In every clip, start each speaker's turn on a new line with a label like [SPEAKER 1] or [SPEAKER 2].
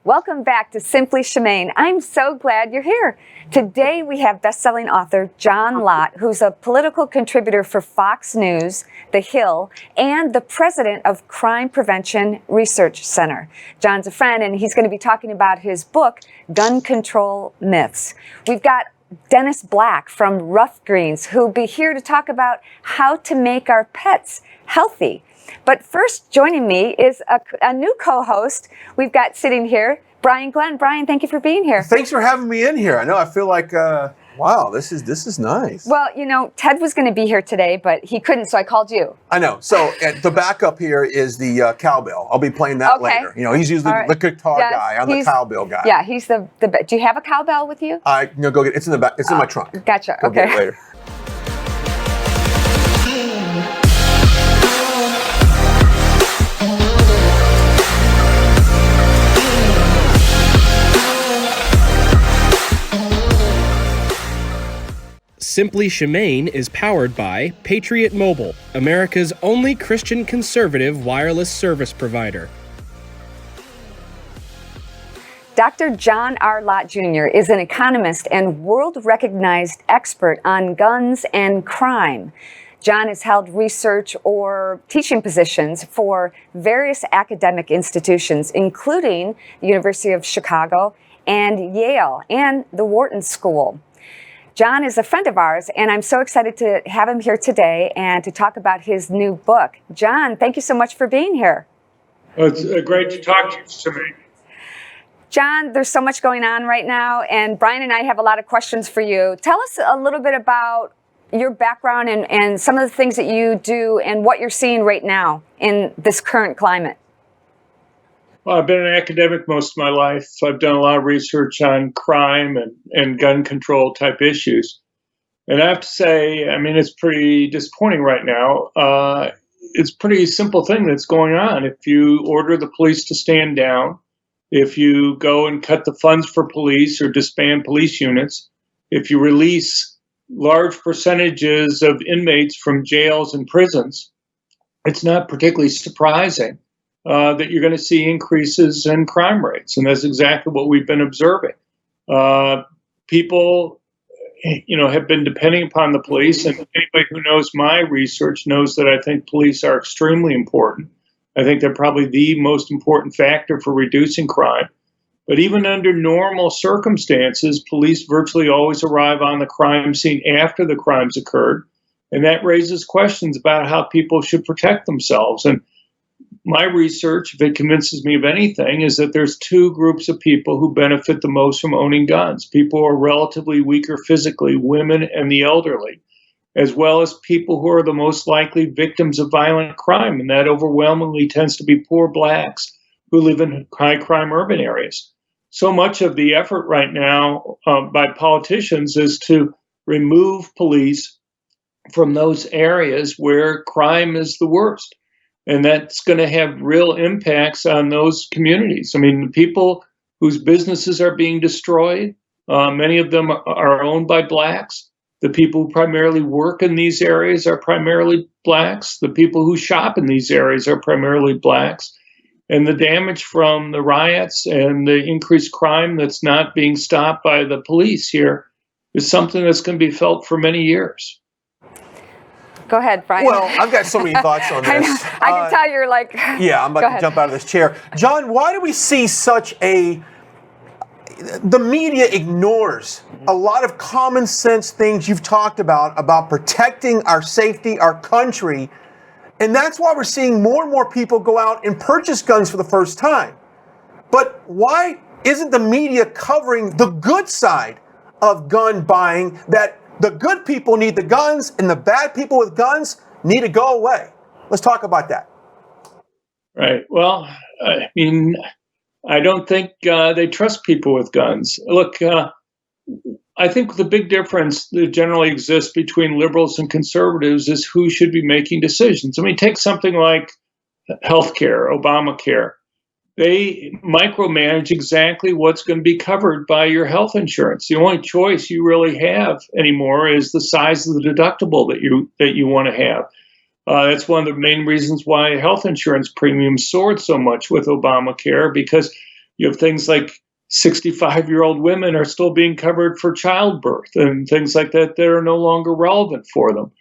[SPEAKER 1] Welcome back to Simply Shemane. I'm so glad you're here. Today we have best-selling author John Lott, who's a political contributor for Fox News, The Hill, and the president of Crime Prevention Research Center. John's a friend, and he's going to be talking about his book, Gun Control Myths. We've got Dennis Black from Ruff Greens, who'll be here to talk about how to make our pets healthy. But first, joining me is a new co-host we've got sitting here, Brian Glenn. Brian, thank you for being here.
[SPEAKER 2] Thanks for having me in here. I know I feel like, wow, this is nice.
[SPEAKER 1] Well, you know, Ted was going to be here today, but he couldn't, so I called you.
[SPEAKER 2] I know. So the backup here is the cowbell. I'll be playing that later. You know, he's usually the guitar guy. I'm the cowbell guy.
[SPEAKER 1] Yeah, he's the. Do you have a cowbell with you?
[SPEAKER 2] Go get it. It's in the back. It's in my trunk.
[SPEAKER 1] Gotcha.
[SPEAKER 2] Go get it later.
[SPEAKER 3] Simply Shemane is powered by Patriot Mobile, America's only Christian conservative wireless service provider.
[SPEAKER 1] Dr. John R. Lott Jr. is an economist and world-recognized expert on guns and crime. John has held research or teaching positions for various academic institutions, including the University of Chicago and Yale and the Wharton School. John is a friend of ours, and I'm so excited to have him here today and to talk about his new book. John, thank you so much for being here.
[SPEAKER 4] Well, it's great to talk to you.
[SPEAKER 1] John, there's so much going on right now, and Brian and I have a lot of questions for you. Tell us a little bit about your background and some of the things that you do and what you're seeing right now in this current climate.
[SPEAKER 4] Well, I've been an academic most of my life. I've done a lot of research on crime and gun control type issues. And I have to say, I mean, it's pretty disappointing right now. It's a pretty simple thing that's going on. If you order the police to stand down, if you go and cut the funds for police or disband police units, if you release large percentages of inmates from jails and prisons, it's not particularly surprising that you're going to see increases in crime rates. And that's exactly what we've been observing. People, have been depending upon the police. And anybody who knows my research knows that I think police are extremely important. I think they're probably the most important factor for reducing crime. But even under normal circumstances, police virtually always arrive on the crime scene after the crimes occurred. And that raises questions about how people should protect themselves. And my research, if it convinces me of anything, is that there's two groups of people who benefit the most from owning guns. People who are relatively weaker physically, women and the elderly, as well as people who are the most likely victims of violent crime. And that overwhelmingly tends to be poor blacks who live in high crime urban areas. So much of the effort right now by politicians is to remove police from those areas where crime is the worst. And that's going to have real impacts on those communities. I mean, the people whose businesses are being destroyed, many of them are owned by blacks. The people who primarily work in these areas are primarily blacks. The people who shop in these areas are primarily blacks. And the damage from the riots and the increased crime that's not being stopped by the police here is something that's going to be felt for many years.
[SPEAKER 1] Go ahead, Brian.
[SPEAKER 2] Well, I've got so many thoughts on this.
[SPEAKER 1] I can tell you're like...
[SPEAKER 2] Yeah, I'm about to jump out of this chair. John, why do we see the media ignores a lot of common sense things you've talked about protecting our safety, our country, and that's why we're seeing more and more people go out and purchase guns for the first time. But why isn't the media covering the good side of gun buying, that the good people need the guns and the bad people with guns need to go away? Let's talk about that.
[SPEAKER 4] Right. Well, I mean, I don't think they trust people with guns. Look, I think the big difference that generally exists between liberals and conservatives is who should be making decisions. I mean, take something like healthcare, Obamacare. They micromanage exactly what's going to be covered by your health insurance. The only choice you really have anymore is the size of the deductible that you want to have. That's one of the main reasons why health insurance premiums soared so much with Obamacare, because You have things like 65-year-old women are still being covered for childbirth and things like that that are no longer relevant for them.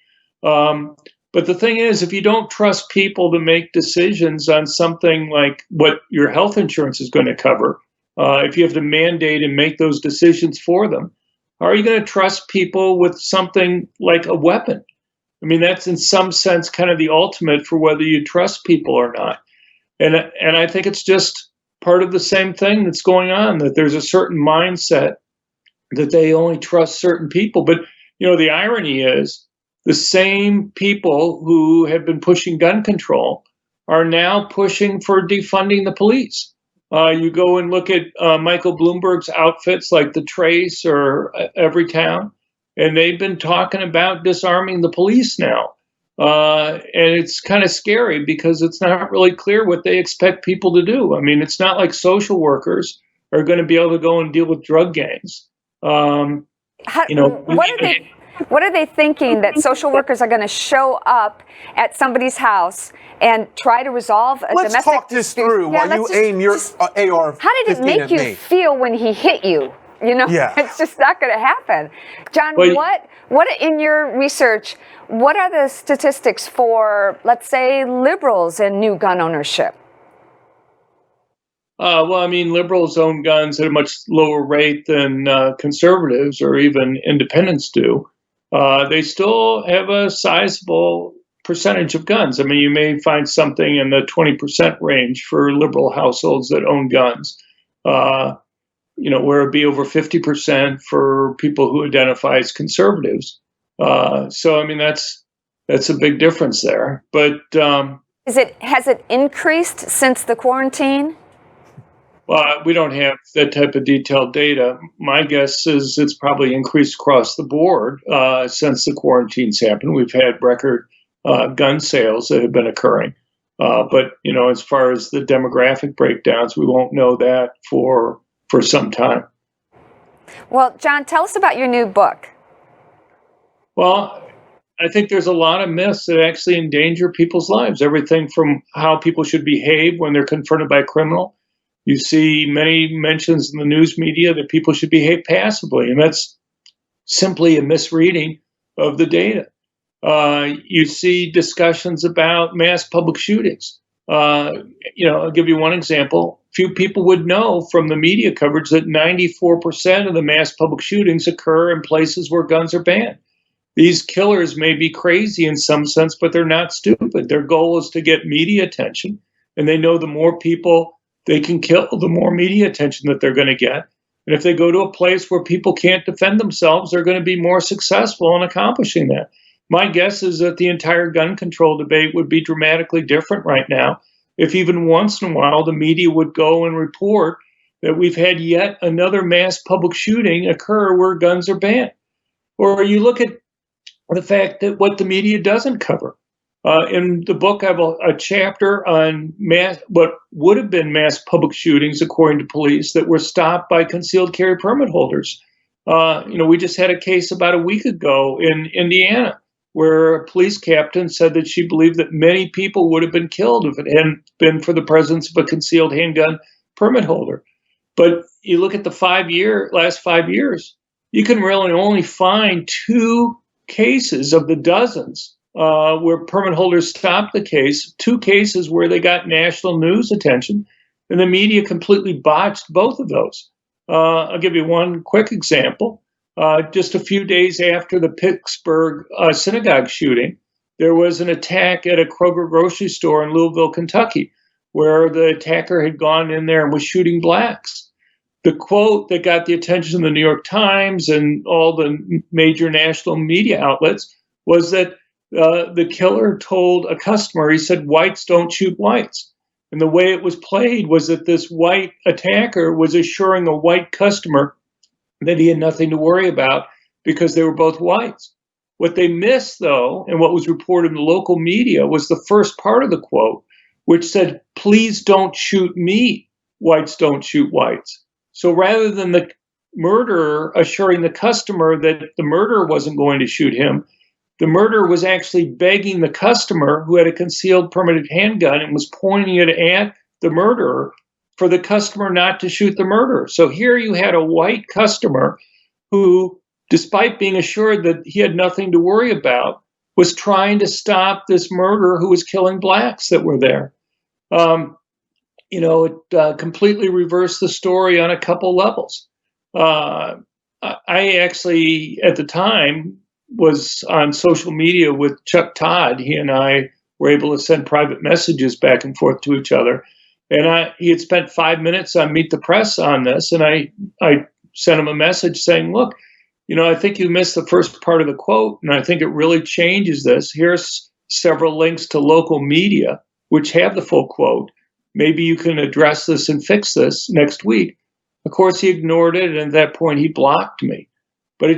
[SPEAKER 4] But the thing is, if you don't trust people to make decisions on something like what your health insurance is going to cover, if you have to mandate and make those decisions for them, how are you going to trust people with something like a weapon? I mean, that's in some sense kind of the ultimate for whether you trust people or not. And I think it's just part of the same thing that's going on, that there's a certain mindset that they only trust certain people. But, the irony is the same people who have been pushing gun control are now pushing for defunding the police. You go and look at Michael Bloomberg's outfits like the Trace or Everytown, and they've been talking about disarming the police now. And it's kind of scary because it's not really clear what they expect people to do. I mean, it's not like social workers are going to be able to go and deal with drug gangs.
[SPEAKER 1] What are they thinking, that social workers are going to show up at somebody's house and try to resolve a
[SPEAKER 2] Let's
[SPEAKER 1] domestic
[SPEAKER 2] talk this
[SPEAKER 1] dispute?
[SPEAKER 2] through while you aim your AR-15
[SPEAKER 1] How did it make you feel when he hit you?
[SPEAKER 2] Yeah.
[SPEAKER 1] It's just not going to happen. John,
[SPEAKER 4] Well,
[SPEAKER 1] what in your research, what are the statistics for, let's say, liberals and new gun ownership?
[SPEAKER 4] Liberals own guns at a much lower rate than conservatives or even independents do. They still have a sizable percentage of guns. I mean, you may find something in the 20% range for liberal households that own guns, where it'd be over 50% for people who identify as conservatives. That's a big difference there. But
[SPEAKER 1] has it increased since the quarantine?
[SPEAKER 4] Well, we don't have that type of detailed data. My guess is it's probably increased across the board since the quarantines happened. We've had record gun sales that have been occurring. But as far as the demographic breakdowns, we won't know that for some time.
[SPEAKER 1] Well, John, tell us about your new book.
[SPEAKER 4] Well, I think there's a lot of myths that actually endanger people's lives. Everything from how people should behave when they're confronted by a criminal. You see many mentions in the news media that people should behave passively, and that's simply a misreading of the data. You see discussions about mass public shootings. I'll give you one example. Few people would know from the media coverage that 94% of the mass public shootings occur in places where guns are banned. These killers may be crazy in some sense, but they're not stupid. Their goal is to get media attention, and they know the more people they can kill, the more media attention that they're going to get. And if they go to a place where people can't defend themselves, they're going to be more successful in accomplishing that. My guess is that the entire gun control debate would be dramatically different right now if even once in a while the media would go and report that we've had yet another mass public shooting occur where guns are banned. Or you look at the fact that what the media doesn't cover. In the book, I have a chapter on what would have been mass public shootings, according to police, that were stopped by concealed carry permit holders. We just had a case about a week ago in Indiana where a police captain said that she believed that many people would have been killed if it hadn't been for the presence of a concealed handgun permit holder. But you look at the last 5 years, you can really only find 2 cases of the dozens where permit holders stopped the case, 2 cases where they got national news attention, and the media completely botched both of those. I'll give you one quick example. Just a few days after the Pittsburgh synagogue shooting, there was an attack at a Kroger grocery store in Louisville, Kentucky, where the attacker had gone in there and was shooting blacks. The quote that got the attention of the New York Times and all the major national media outlets was that the killer told a customer, he said, "Whites don't shoot whites." And the way it was played was that this white attacker was assuring a white customer that he had nothing to worry about because they were both whites. What they missed, though, and what was reported in the local media was the first part of the quote, which said, "Please don't shoot me. Whites don't shoot whites." So rather than the murderer assuring the customer that the murderer wasn't going to shoot him, the murderer was actually begging the customer who had a concealed permitted handgun and was pointing it at the murderer for the customer not to shoot the murderer. So here you had a white customer who, despite being assured that he had nothing to worry about, was trying to stop this murderer who was killing blacks that were there. It completely reversed the story on a couple levels. I actually, at the time, was on social media with Chuck Todd. He and I were able to send private messages back and forth to each other. And he had spent 5 minutes on Meet the Press on this, and I sent him a message saying, look, I think you missed the first part of the quote, and I think it really changes this. Here's several links to local media, which have the full quote. Maybe you can address this and fix this next week. Of course, he ignored it, and at that point, he blocked me. But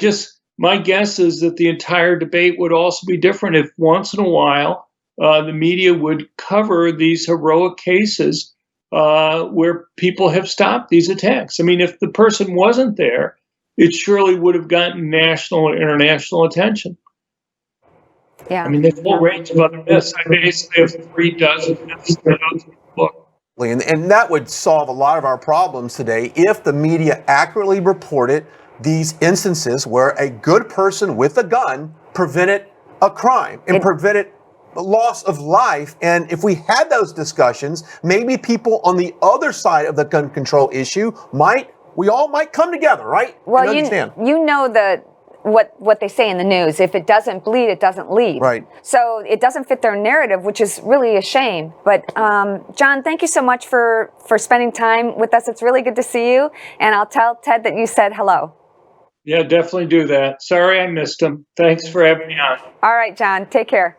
[SPEAKER 4] my guess is that the entire debate would also be different if once in a while the media would cover these heroic cases where people have stopped these attacks. I mean, if the person wasn't there, it surely would have gotten national and international attention.
[SPEAKER 1] Yeah.
[SPEAKER 4] I mean, there's a whole range of other myths. I basically have 36 myths in the book.
[SPEAKER 2] And that would solve a lot of our problems today if the media accurately reported these instances where a good person with a gun prevented a crime and prevented the loss of life. And if we had those discussions, maybe people on the other side of the gun control issue we all might come together, right?
[SPEAKER 1] Well, you know what they say in the news. If it doesn't bleed, it doesn't lead.
[SPEAKER 2] Right.
[SPEAKER 1] So it doesn't fit their narrative, which is really a shame. But John, thank you so much for spending time with us. It's really good to see you. And I'll tell Ted that you said hello.
[SPEAKER 4] Yeah, definitely do that. Sorry I missed him. Thanks for having me on.
[SPEAKER 1] All right, John, take care.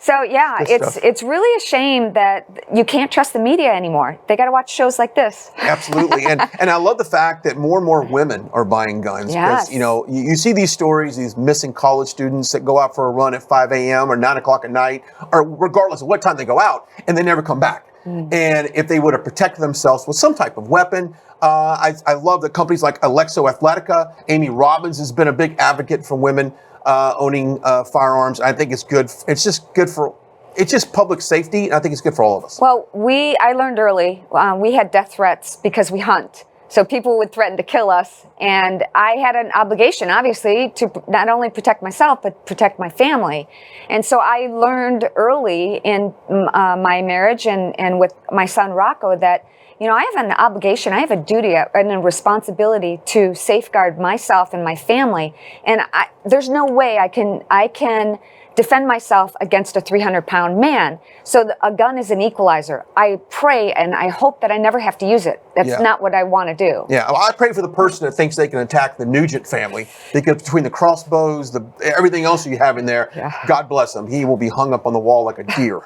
[SPEAKER 1] So yeah, it's really a shame that you can't trust the media anymore. They got to watch shows like this.
[SPEAKER 2] Absolutely, and I love the fact that more and more women are buying guns.
[SPEAKER 1] Yes.
[SPEAKER 2] Because you see these stories, these missing college students that go out for a run at 5 a.m. or 9 o'clock at night, or regardless of what time they go out, and they never come back. And if they would have protected themselves with some type of weapon, I love that companies like Alexo Athletica, Amy Robbins has been a big advocate for women owning firearms. I think it's good. It's just public safety, and I think it's good for all of us.
[SPEAKER 1] Well, I learned early, we had death threats because we hunt. So people would threaten to kill us, and I had an obligation, obviously, to not only protect myself, but protect my family. And so I learned early in my marriage and with my son Rocco that, I have an obligation, I have a duty and a responsibility to safeguard myself and my family. And there's no way I can defend myself against a 300-pound man. So a gun is an equalizer. I pray and I hope that I never have to use it. That's not what I want to do.
[SPEAKER 2] Yeah, well, I pray for the person that thinks they can attack the Nugent family, because between the crossbows, everything else you have in there, God bless him, he will be hung up on the wall like a deer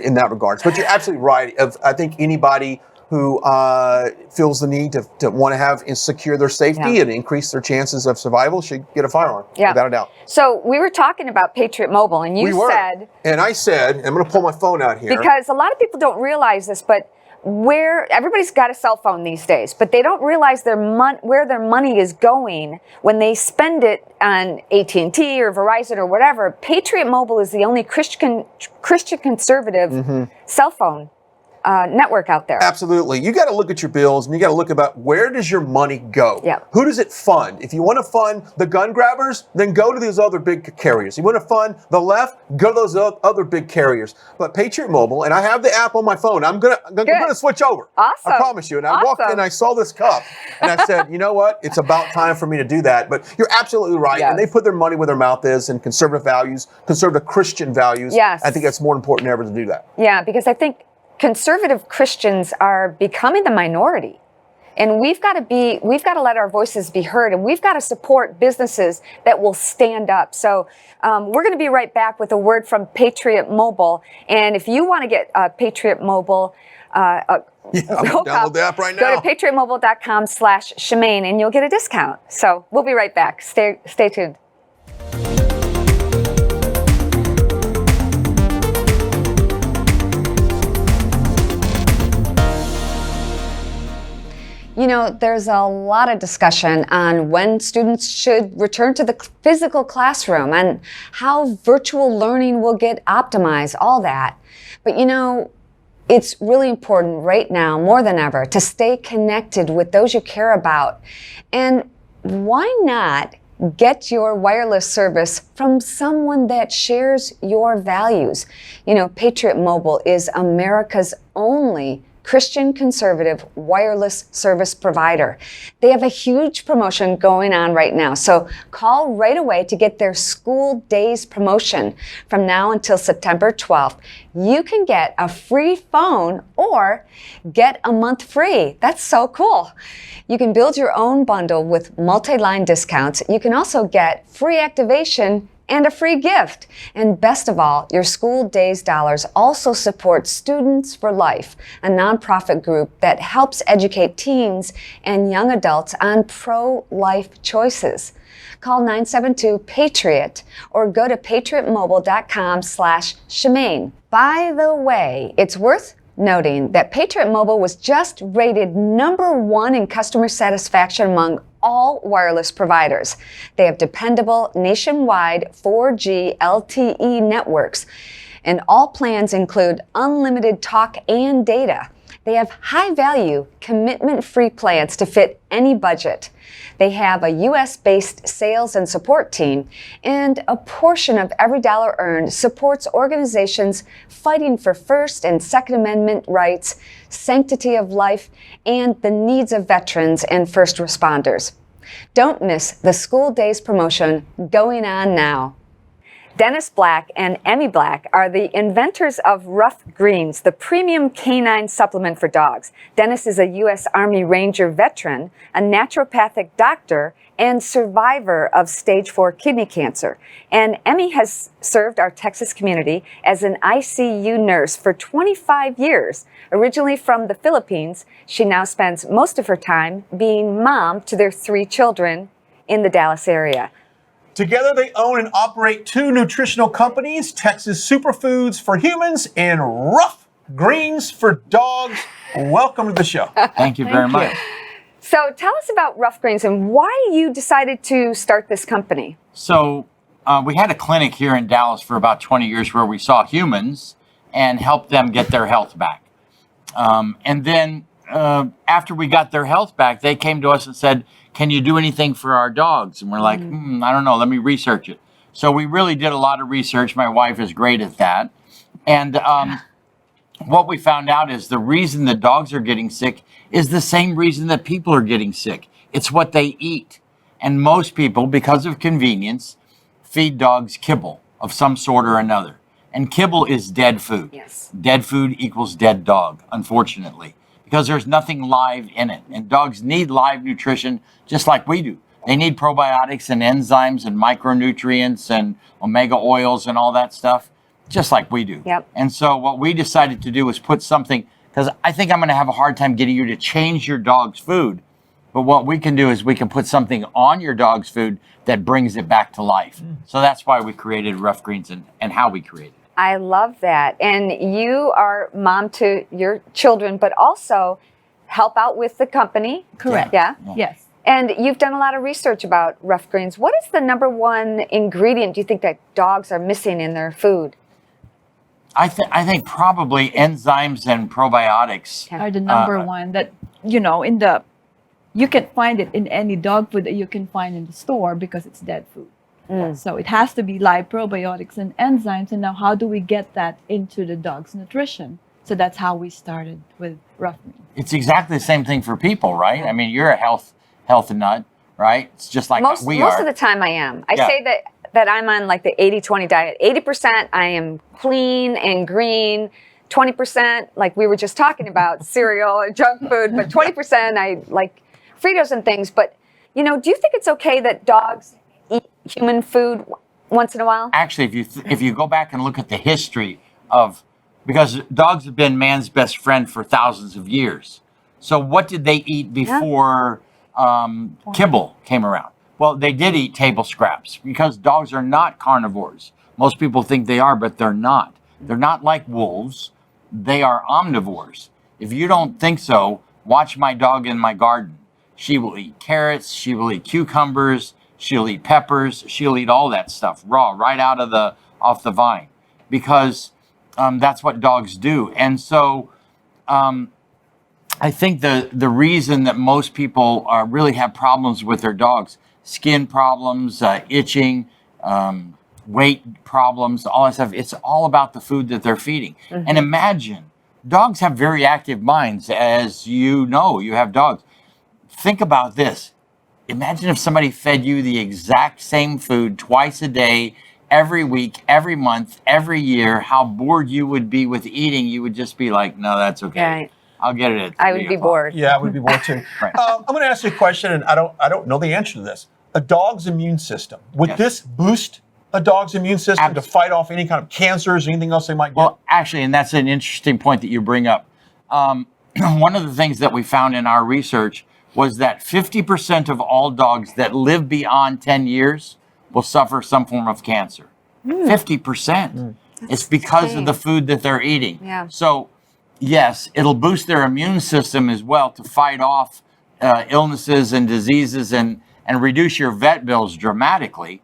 [SPEAKER 2] in that regards. But you're absolutely right. I think anybody who feels the need to want to have and secure their safety and increase their chances of survival should get a firearm, without a doubt.
[SPEAKER 1] So we were talking about Patriot Mobile, and said...
[SPEAKER 2] And I said, I'm going to pull my phone out here.
[SPEAKER 1] Because a lot of people don't realize this, but everybody's got a cell phone these days, but they don't realize where their money is going when they spend it on AT&T or Verizon or whatever. Patriot Mobile is the only Christian conservative cell phone network out there.
[SPEAKER 2] Absolutely. You got to look at your bills, and you got to look about where does your money go? Who does it fund? If you want to fund the gun grabbers, then go to these other big carriers. You want to fund the left, go to those other big carriers. But Patriot Mobile, and I have the app on my phone, I'm gonna switch over.
[SPEAKER 1] Awesome.
[SPEAKER 2] I promise you. And I walked in and I saw this cup, and I said, you know what? It's about time for me to do that. But you're absolutely right. And they put their money where their mouth is, and conservative values, conservative Christian values.
[SPEAKER 1] Yes.
[SPEAKER 2] I think that's more important than ever to do that.
[SPEAKER 1] Yeah, because I think conservative Christians are becoming the minority, and we've got to let our voices be heard, and we've got to support businesses that will stand up. So we're going to be right back with a word from Patriot Mobile, and if you want to get Patriot Mobile
[SPEAKER 2] download the app right now.
[SPEAKER 1] Go to patriotmobile.com/Shemane and you'll get a discount. So we'll be right back. Stay tuned. There's a lot of discussion on when students should return to the physical classroom and how virtual learning will get optimized, all that. But It's really important right now, more than ever, to stay connected with those you care about. And why not get your wireless service from someone that shares your values? You know, Patriot Mobile is America's only Christian conservative wireless service provider. They have a huge promotion going on right now, so call right away to get their school days promotion. From now until September 12th, you can get a free phone or get a month free. That's so cool. You can build your own bundle with multi-line discounts. You can also get free activation and a free gift. And best of all, your school days dollars also support Students for Life, a nonprofit group that helps educate teens and young adults on pro-life choices. Call 972-PATRIOT or go to patriotmobile.com/Shemane. By the way, it's worth noting that Patriot Mobile was just rated #1 in customer satisfaction among all wireless providers. They have dependable nationwide 4G LTE networks, and all plans include unlimited talk and data. They have high-value, commitment-free plans to fit any budget. They have a U.S.-based sales and support team, and a portion of every dollar earned supports organizations fighting for First and Second Amendment rights, sanctity of life, and the needs of veterans and first responders. Don't miss the school days promotion going on now. Dennis Black and Emmy Black are the inventors of Ruff Greens, the premium canine supplement for dogs. Dennis is a U.S. Army Ranger veteran, a naturopathic doctor, and survivor of stage 4 kidney cancer. And Emmy has served our Texas community as an ICU nurse for 25 years. Originally from the Philippines, she now spends most of her time being mom to their 3 children in the Dallas area.
[SPEAKER 2] Together, they own and operate 2 nutritional companies, Texas Superfoods for humans and Ruff Greens for dogs. Welcome to the show.
[SPEAKER 5] Thank you very much.
[SPEAKER 1] So tell us about Ruff Greens and why you decided to start this company.
[SPEAKER 5] So we had a clinic here in Dallas for about 20 years where we saw humans and helped them get their health back. And then after we got their health back, they came to us and said, can you do anything for our dogs? And we're like, I don't know, let me research it. So we really did a lot of research. My wife is great at that. And what we found out is the reason the dogs are getting sick is the same reason that people are getting sick. It's what they eat. And most people, because of convenience, feed dogs kibble of some sort or another. And kibble is dead food.
[SPEAKER 1] Yes.
[SPEAKER 5] Dead food equals dead dog, unfortunately, because there's nothing live in it. And dogs need live nutrition just like we do. They need probiotics and enzymes and micronutrients and omega oils and all that stuff, just like we do.
[SPEAKER 1] Yep.
[SPEAKER 5] And so what we decided to do was put something, because I think I'm going to have a hard time getting you to change your dog's food. But what we can do is we can put something on your dog's food that brings it back to life. So that's why we created Ruff Greens and how we created it.
[SPEAKER 1] I love that. And you are mom to your children, but also help out with the company.
[SPEAKER 6] Correct.
[SPEAKER 1] Yeah.
[SPEAKER 6] Yes.
[SPEAKER 1] And you've done a lot of research about Ruff Greens. What is the #1 ingredient do you think that dogs are missing in their food?
[SPEAKER 5] I think probably enzymes and probiotics.
[SPEAKER 6] Are the #1 that, you can find it in any dog food that you can find in the store because it's dead food. So it has to be live probiotics and enzymes. And now how do we get that into the dog's nutrition? So that's how we started with Ruff Greens.
[SPEAKER 5] It's exactly the same thing for people, right? I mean, you're a health nut, right? It's just like we are.
[SPEAKER 1] Most of the time I am. I say that I'm on like the 80-20 diet. 80% I am clean and green. 20%, like we were just talking about, cereal and junk food. But 20% I like Fritos and things. But, do you think it's okay that dogs eat human food once in a while?
[SPEAKER 5] Actually, if you go back and look at the history of, because dogs have been man's best friend for thousands of years. So what did they eat before kibble came around? Well, they did eat table scraps because dogs are not carnivores. Most people think they are, but they're not. They're not like wolves. They are omnivores. If you don't think so, watch my dog in my garden. She will eat carrots. She will eat cucumbers. She'll eat peppers. She'll eat all that stuff raw, right off the vine, because that's what dogs do. And so I think the reason that most people really have problems with their dogs, skin problems, itching, weight problems, all that stuff, it's all about the food that they're feeding. And imagine, dogs have very active minds, as you know, you have dogs. Think about this. Imagine if somebody fed you the exact same food twice a day, every week, every month, every year, how bored you would be with eating. You would just be like, no, that's okay.
[SPEAKER 1] Right.
[SPEAKER 5] I'll get it at
[SPEAKER 1] I
[SPEAKER 5] 3
[SPEAKER 1] would be
[SPEAKER 5] o'clock.
[SPEAKER 1] bored.
[SPEAKER 2] Yeah, I would be bored too.
[SPEAKER 5] Right.
[SPEAKER 2] I'm going to ask you a question, and I don't know the answer to this. A dog's immune system, would
[SPEAKER 5] Yes.
[SPEAKER 2] this boost a dog's immune system to fight off any kind of cancers or anything else they might get?
[SPEAKER 5] Well, actually, and that's an interesting point that you bring up. One of the things that we found in our research was that 50% of all dogs that live beyond 10 years will suffer some form of cancer. 50%. It's because
[SPEAKER 1] insane.
[SPEAKER 5] of the food that they're eating.
[SPEAKER 1] Yeah.
[SPEAKER 5] So, yes, it'll boost their immune system as well to fight off illnesses and diseases and reduce your vet bills dramatically.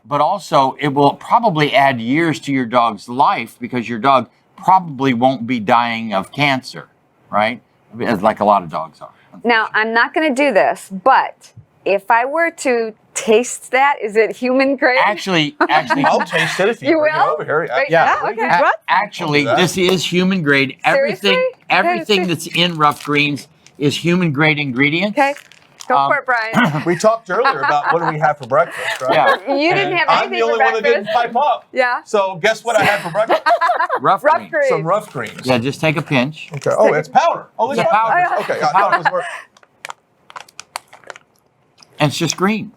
[SPEAKER 5] But also, it will probably add years to your dog's life because your dog probably won't be dying of cancer, right? As like a lot of dogs are.
[SPEAKER 1] Now, I'm not going to do this, but if I were to taste that, is it human grade?
[SPEAKER 5] Actually,
[SPEAKER 2] I'll taste it if you,
[SPEAKER 1] You
[SPEAKER 2] bring it
[SPEAKER 1] will?
[SPEAKER 2] over here.
[SPEAKER 1] Wait,
[SPEAKER 5] yeah.
[SPEAKER 1] okay.
[SPEAKER 5] Actually,
[SPEAKER 2] I'll do that.
[SPEAKER 5] this is human grade.
[SPEAKER 1] Seriously?
[SPEAKER 5] Everything that's in Ruff Greens is human grade ingredients.
[SPEAKER 1] Okay, go for it, Brian.
[SPEAKER 2] We talked earlier about what do we have for breakfast, right?
[SPEAKER 5] Yeah.
[SPEAKER 1] You didn't
[SPEAKER 2] And
[SPEAKER 1] have
[SPEAKER 2] I'm
[SPEAKER 1] anything
[SPEAKER 2] the only
[SPEAKER 1] for
[SPEAKER 2] one that didn't
[SPEAKER 1] breakfast.
[SPEAKER 2] pipe up.
[SPEAKER 1] Yeah.
[SPEAKER 2] So guess what I had for breakfast?
[SPEAKER 5] Ruff
[SPEAKER 1] Ruff
[SPEAKER 5] Greens.
[SPEAKER 1] Greens.
[SPEAKER 2] Some rough greens.
[SPEAKER 5] Yeah, just take a pinch.
[SPEAKER 2] Okay. Oh, it's powder. Oh, it's
[SPEAKER 5] Yeah,
[SPEAKER 2] powder.
[SPEAKER 5] powder.
[SPEAKER 2] Okay. I thought it was
[SPEAKER 5] And it's just green.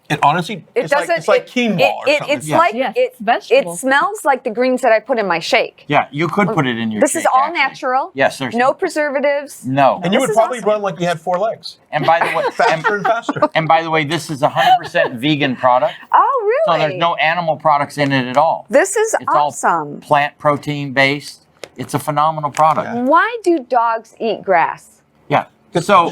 [SPEAKER 2] It honestly,
[SPEAKER 1] It
[SPEAKER 2] it's
[SPEAKER 1] doesn't.
[SPEAKER 2] like quinoa or something.
[SPEAKER 1] It's
[SPEAKER 5] Yeah.
[SPEAKER 1] like
[SPEAKER 6] Yes,
[SPEAKER 1] it.
[SPEAKER 6] it's vegetable.
[SPEAKER 1] It smells like the greens that I put in my shake.
[SPEAKER 5] Yeah, you could put it in your
[SPEAKER 1] This is
[SPEAKER 5] shake,
[SPEAKER 1] all
[SPEAKER 5] actually.
[SPEAKER 1] natural.
[SPEAKER 5] Yes, there's
[SPEAKER 1] No preservatives.
[SPEAKER 5] No.
[SPEAKER 2] And you
[SPEAKER 1] This
[SPEAKER 2] would
[SPEAKER 1] is
[SPEAKER 2] probably
[SPEAKER 1] awesome.
[SPEAKER 2] run like you had 4 legs.
[SPEAKER 5] And by the way,
[SPEAKER 2] Faster and faster.
[SPEAKER 5] and by the way, this is a 100% vegan product.
[SPEAKER 1] Oh,
[SPEAKER 5] So
[SPEAKER 1] really?
[SPEAKER 5] there's no animal products in it at all.
[SPEAKER 1] This is
[SPEAKER 5] It's all
[SPEAKER 1] awesome.
[SPEAKER 5] plant protein based. It's a phenomenal product.
[SPEAKER 2] Yeah.
[SPEAKER 1] Why do dogs eat grass?
[SPEAKER 5] Yeah. So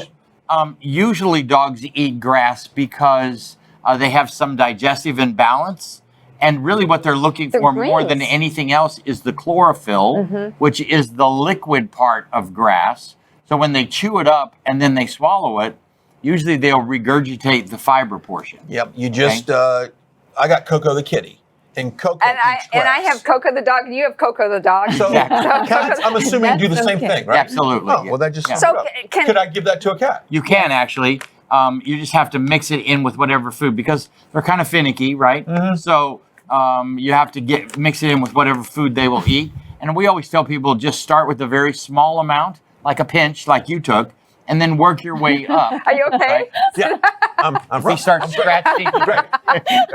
[SPEAKER 5] usually dogs eat grass because they have some digestive imbalance. And really what they're looking
[SPEAKER 1] The
[SPEAKER 5] for more than
[SPEAKER 1] greens.
[SPEAKER 5] anything else is the chlorophyll, which is the liquid part of grass. So when they chew it up and then they swallow it, usually they'll regurgitate the fiber portion.
[SPEAKER 2] Yep. You just, I got Coco the kitty. And Coco
[SPEAKER 1] And I
[SPEAKER 2] eats grass.
[SPEAKER 1] have Coco the dog, and you have Coco the dog.
[SPEAKER 2] So cats, I'm assuming, do the
[SPEAKER 6] That's
[SPEAKER 2] same
[SPEAKER 6] okay.
[SPEAKER 2] thing, right?
[SPEAKER 5] Absolutely.
[SPEAKER 2] Oh, well, that just
[SPEAKER 5] Yeah.
[SPEAKER 2] sums it
[SPEAKER 1] So
[SPEAKER 2] up.
[SPEAKER 1] can-
[SPEAKER 2] Could I give that to a cat?
[SPEAKER 5] You can actually. You just have to mix it in with whatever food because they're kind of finicky, right? So you have to mix it in with whatever food they will eat. And we always tell people just start with a very small amount, like a pinch, like you took, and then work your way up.
[SPEAKER 1] Are you okay?
[SPEAKER 5] Right?
[SPEAKER 2] Yeah. I'm
[SPEAKER 5] If we
[SPEAKER 2] rough.
[SPEAKER 5] start
[SPEAKER 2] I'm great.
[SPEAKER 5] scratching,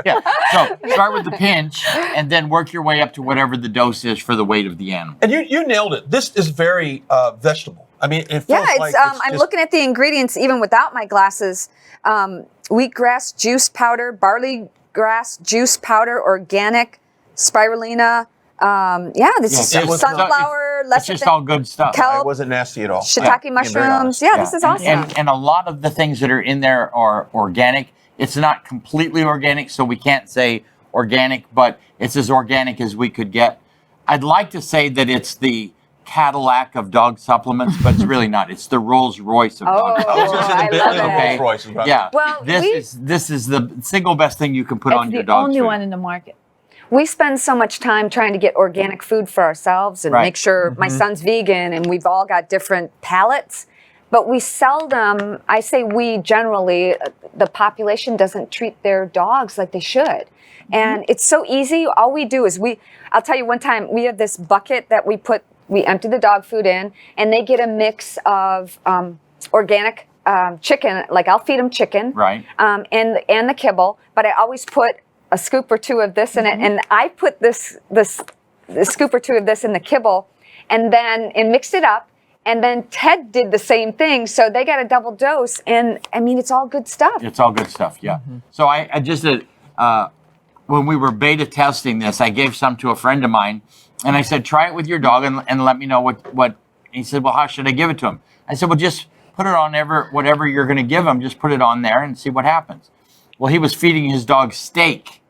[SPEAKER 5] yeah. So start with the pinch, and then work your way up to whatever the dose is for the weight of the animal.
[SPEAKER 2] And you nailed it. This is very vegetable. I mean, it feels
[SPEAKER 1] Yeah, it's,
[SPEAKER 2] like
[SPEAKER 1] I'm
[SPEAKER 2] just,
[SPEAKER 1] looking at the ingredients even without my glasses. Wheatgrass juice powder, barley grass juice powder, organic, spirulina. This is
[SPEAKER 2] it was-
[SPEAKER 1] sunflower,
[SPEAKER 5] It's just all good stuff.
[SPEAKER 1] kelp,
[SPEAKER 2] it wasn't nasty at all.
[SPEAKER 1] shiitake
[SPEAKER 2] Being very
[SPEAKER 1] mushrooms.
[SPEAKER 2] honest.
[SPEAKER 1] Yeah, this is awesome.
[SPEAKER 5] And a lot of the things that are in there are organic. It's not completely organic, so we can't say organic, but it's as organic as we could get. I'd like to say that it's the Cadillac of dog supplements, but it's really not. It's the Rolls Royce of dog
[SPEAKER 1] Oh,
[SPEAKER 2] I was
[SPEAKER 5] supplements.
[SPEAKER 2] going to say
[SPEAKER 1] I
[SPEAKER 2] the Bentley
[SPEAKER 1] love
[SPEAKER 2] of
[SPEAKER 1] it.
[SPEAKER 2] Rolls Royce. Right?
[SPEAKER 5] Yeah.
[SPEAKER 1] Well,
[SPEAKER 5] this is the single best thing you can put on
[SPEAKER 6] It's
[SPEAKER 5] your
[SPEAKER 6] the
[SPEAKER 5] dog's
[SPEAKER 6] only
[SPEAKER 5] food.
[SPEAKER 6] one in the market.
[SPEAKER 1] We spend so much time trying to get organic food for ourselves and
[SPEAKER 5] Right.
[SPEAKER 1] make sure my son's vegan, and we've all got different palates. But we seldom, I say we generally, the population doesn't treat their dogs like they should. And it's so easy. All we do is I'll tell you one time, we have this bucket that we empty the dog food in, and they get a mix of organic chicken. Like I'll feed them chicken,
[SPEAKER 5] Right.
[SPEAKER 1] and the kibble. But I always put a scoop or two of this in it, and I put this scoop or two of this in the kibble, and mixed it up. And then Ted did the same thing, so they got a double dose. And I mean, it's all good stuff.
[SPEAKER 5] It's all good stuff, yeah. So I just did, when we were beta testing this, I gave some to a friend of mine, and I said, try it with your dog and let me know what. He said, well, how should I give it to him? I said, well, just put it on whatever you're going to give him, just put it on there and see what happens. Well, he was feeding his dog steak,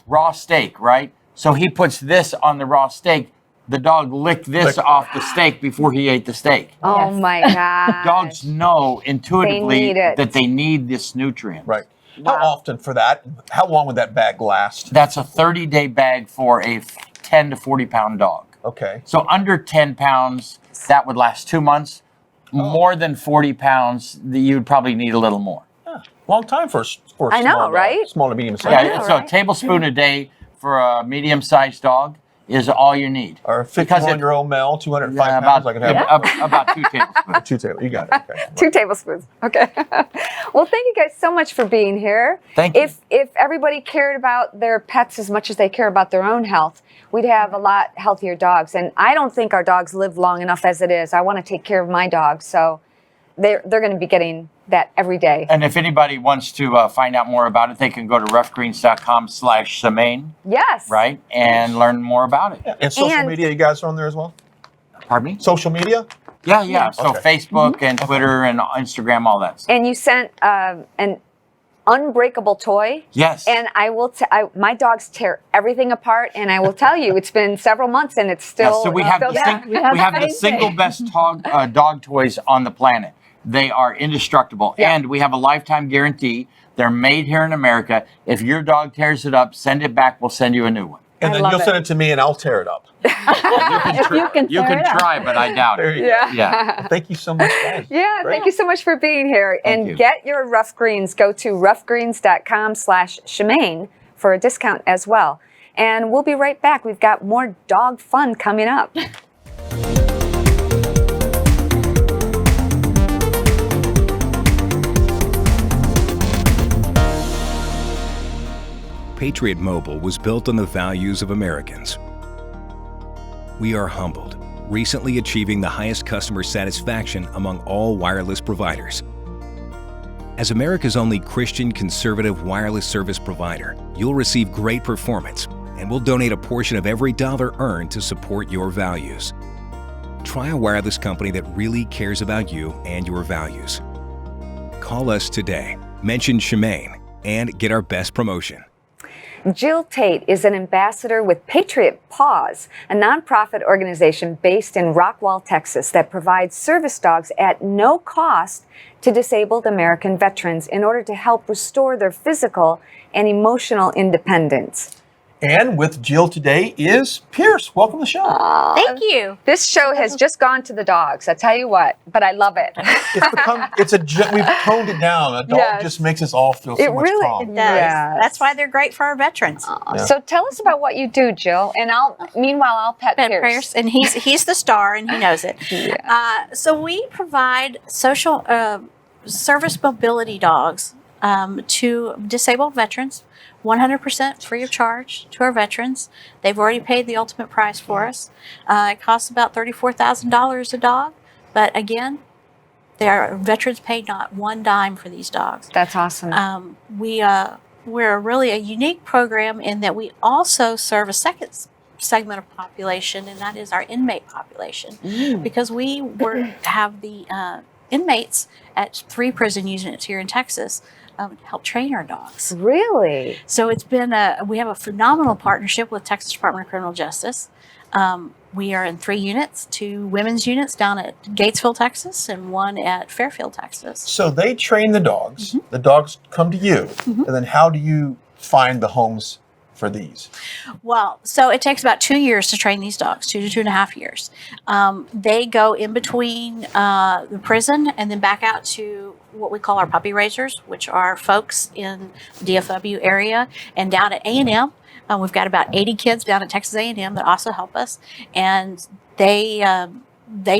[SPEAKER 5] raw steak, right? So he puts this on the raw steak. the dog licked this off the steak before he ate the steak.
[SPEAKER 1] Oh my God.
[SPEAKER 5] Dogs know intuitively
[SPEAKER 1] need it.
[SPEAKER 5] that they need this nutrient.
[SPEAKER 2] Right. How often for that? How long would that bag last?
[SPEAKER 5] That's a 30-day bag for a 10 to 40 pound dog.
[SPEAKER 2] Okay.
[SPEAKER 5] So under 10 pounds, that would last 2 months. More than 40 pounds, you would probably need a little more.
[SPEAKER 2] Long time for a
[SPEAKER 1] I know,
[SPEAKER 2] small dog,
[SPEAKER 1] right?
[SPEAKER 2] small to medium size.
[SPEAKER 5] Yeah,
[SPEAKER 1] know,
[SPEAKER 5] so
[SPEAKER 1] right?
[SPEAKER 5] a tablespoon a day for a medium-sized dog is all you need.
[SPEAKER 2] Or a
[SPEAKER 5] Because it-
[SPEAKER 2] 51-year-old male, 205
[SPEAKER 5] Yeah,
[SPEAKER 2] pounds, I could have
[SPEAKER 5] about 2 tablespoons.
[SPEAKER 2] 2 tables. You got it. Okay.
[SPEAKER 1] 2 tablespoons. Okay. Well, thank you guys so much for being here.
[SPEAKER 5] Thank you.
[SPEAKER 1] If everybody cared about their pets as much as they care about their own health, we'd have a lot healthier dogs. And I don't think our dogs live long enough as it is. I want to take care of my dogs, so they're going to be getting that every day.
[SPEAKER 5] And if anybody wants to find out more about it, they can go to roughgreens.com/Shemane,
[SPEAKER 1] Yes.
[SPEAKER 5] right, and learn more about it.
[SPEAKER 2] And social
[SPEAKER 1] And-
[SPEAKER 2] media, you guys are on there as well?
[SPEAKER 5] Pardon me?
[SPEAKER 2] Social media?
[SPEAKER 5] Yeah. So
[SPEAKER 2] Okay.
[SPEAKER 5] Facebook and Twitter and Instagram, all that stuff.
[SPEAKER 1] And you sent an unbreakable toy.
[SPEAKER 5] Yes.
[SPEAKER 1] And I will. My dogs tear everything apart, and I will tell you, it's been several months, and it's
[SPEAKER 5] Yeah,
[SPEAKER 1] still.
[SPEAKER 5] so we have
[SPEAKER 1] still
[SPEAKER 5] the,
[SPEAKER 1] there.
[SPEAKER 5] we have the single best dog toys on the planet. They are indestructible,
[SPEAKER 1] Yeah.
[SPEAKER 5] and we have a lifetime guarantee. They're made here in America. If your dog tears it up, send it back. We'll send you a new one.
[SPEAKER 2] And
[SPEAKER 1] I
[SPEAKER 2] then
[SPEAKER 1] love
[SPEAKER 2] you'll
[SPEAKER 1] it.
[SPEAKER 2] send it to me and I'll tear it up.
[SPEAKER 6] If you can,
[SPEAKER 5] You
[SPEAKER 6] tear
[SPEAKER 5] can
[SPEAKER 6] it up.
[SPEAKER 5] try, but I doubt
[SPEAKER 2] There
[SPEAKER 5] it.
[SPEAKER 2] you
[SPEAKER 1] Yeah.
[SPEAKER 2] go.
[SPEAKER 5] Yeah.
[SPEAKER 2] Thank you so much, guys.
[SPEAKER 1] Yeah,
[SPEAKER 2] Great.
[SPEAKER 1] thank you so much for being here. And
[SPEAKER 5] you.
[SPEAKER 1] get your Ruff Greens. Go to roughgreens.com/Shemane for a discount as well. And we'll be right back. We've got more dog fun coming up.
[SPEAKER 7] Patriot Mobile was built on the values of Americans. We are humbled, recently achieving the highest customer satisfaction among all wireless providers. As America's only Christian conservative wireless service provider, you'll receive great performance, and we'll donate a portion of every dollar earned to support your values. Try a wireless company that really cares about you and your values. Call us today, mention Shemane, and get our best promotion.
[SPEAKER 1] Jill Tate is an ambassador with Patriot Paws, a nonprofit organization based in Rockwall, Texas, that provides service dogs at no cost to disabled American veterans in order to help restore their physical and emotional independence.
[SPEAKER 2] And with Jill today is Pierce. Welcome to the show.
[SPEAKER 8] Thank you.
[SPEAKER 1] This show has just gone to the dogs, I tell you what, but I love it.
[SPEAKER 2] We've toned it down. A dog
[SPEAKER 1] Yes.
[SPEAKER 2] just makes us all feel so
[SPEAKER 1] It
[SPEAKER 2] much
[SPEAKER 1] really-
[SPEAKER 2] calm.
[SPEAKER 8] Does.
[SPEAKER 1] Yes.
[SPEAKER 8] That's why they're great for our veterans.
[SPEAKER 2] Yeah.
[SPEAKER 1] So tell us about what you do, Jill, and meanwhile I'll pet
[SPEAKER 8] Pet
[SPEAKER 1] Pierce.
[SPEAKER 8] Pierce, and he's the star, and he knows it. So we provide social service mobility dogs to disabled veterans, 100% free of charge to our veterans. They've already paid the ultimate price for us. It costs about $34,000 a dog, but again, their veterans paid not one dime for these dogs.
[SPEAKER 1] That's awesome.
[SPEAKER 8] We're really a unique program in that we also serve a second segment of population, and that is our inmate population, because we have the inmates at 3 prison units here in Texas help train our dogs.
[SPEAKER 1] Really?
[SPEAKER 8] So it's been we have a phenomenal partnership with Texas Department of Criminal Justice. We are in 3 units, 2 women's units down at Gatesville, Texas, and 1 at Fairfield, Texas.
[SPEAKER 2] So they train the dogs. The dogs come to you. And then how do you find the homes for these?
[SPEAKER 8] Well, so it takes about 2 years to train these dogs, 2 to 2.5 years. They go in between the prison and then back out to what we call our puppy raisers, which are folks in the DFW area, and down at A&M. We've got about 80 kids down at Texas A&M that also help us, and they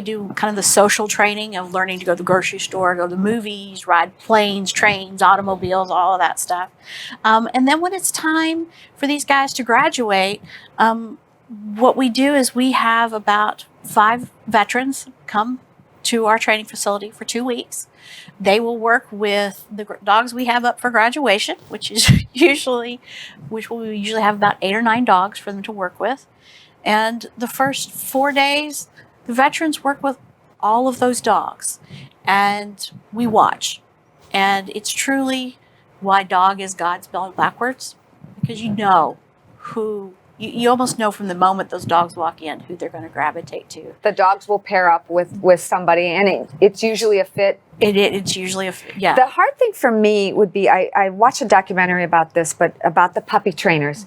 [SPEAKER 8] do kind of the social training of learning to go to the grocery store, go to the movies, ride planes, trains, automobiles, all of that stuff. And then when it's time for these guys to graduate, what we do is we have about 5 veterans come to our training facility for 2 weeks. They will work with the dogs we have up for graduation, which we usually have about 8 or 9 dogs for them to work with. And the first 4 days, the veterans work with all of those dogs, and we watch. And it's truly why dog is God spelled backwards, because you know who you almost know from the moment those dogs walk in who they're going to gravitate to.
[SPEAKER 1] The dogs will pair up with somebody, and it's usually a fit.
[SPEAKER 8] It's usually yeah.
[SPEAKER 1] The hard thing for me would be I watched a documentary about this, but about the puppy trainers.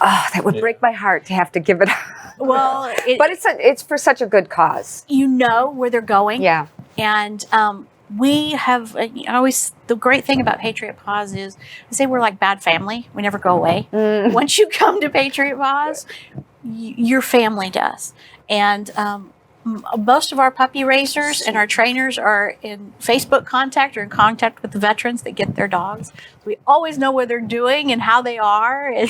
[SPEAKER 1] Oh, that would break my heart to have to give it up.
[SPEAKER 8] Well,
[SPEAKER 1] but it's for such a good cause.
[SPEAKER 8] You know where they're going.
[SPEAKER 1] Yeah.
[SPEAKER 8] And we have the great thing about Patriot Paws is I say we're like bad family. We never go away. Once you come to Patriot Paws, your family does. And most of our puppy raisers and our trainers are in Facebook contact or in contact with the veterans that get their dogs. We always know what they're doing and how they are. And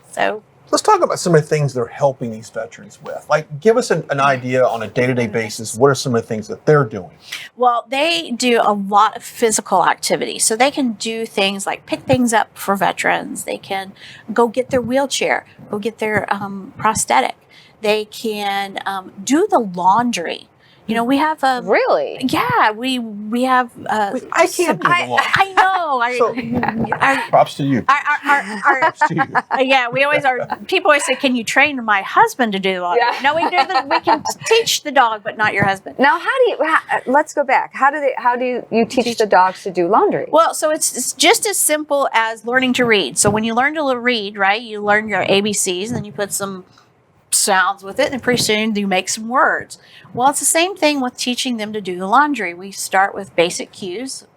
[SPEAKER 8] so
[SPEAKER 2] let's talk about some of the things they're helping these veterans with. Like, give us an idea on a day-to-day basis. What are some of the things that they're doing?
[SPEAKER 8] Well, they do a lot of physical activity. So they can do things like pick things up for veterans. They can go get their wheelchair, go get their prosthetic. They can do the laundry. You know, we have a
[SPEAKER 1] really.
[SPEAKER 8] Yeah, we have.
[SPEAKER 2] I can't do the laundry.
[SPEAKER 8] I know.
[SPEAKER 2] Props to you.
[SPEAKER 8] Props to you. Yeah, we always are. People always say, "Can you train my husband to do the laundry?"
[SPEAKER 1] Yeah.
[SPEAKER 8] No, we can teach the dog, but not your husband.
[SPEAKER 1] Now, let's go back. How do you teach the dogs to do laundry?
[SPEAKER 8] Well, so it's just as simple as learning to read. So when you learn to read, right, you learn your ABCs, and then you put some sounds with it, and pretty soon you make some words. Well, it's the same thing with teaching them to do the laundry. We start with basic cues,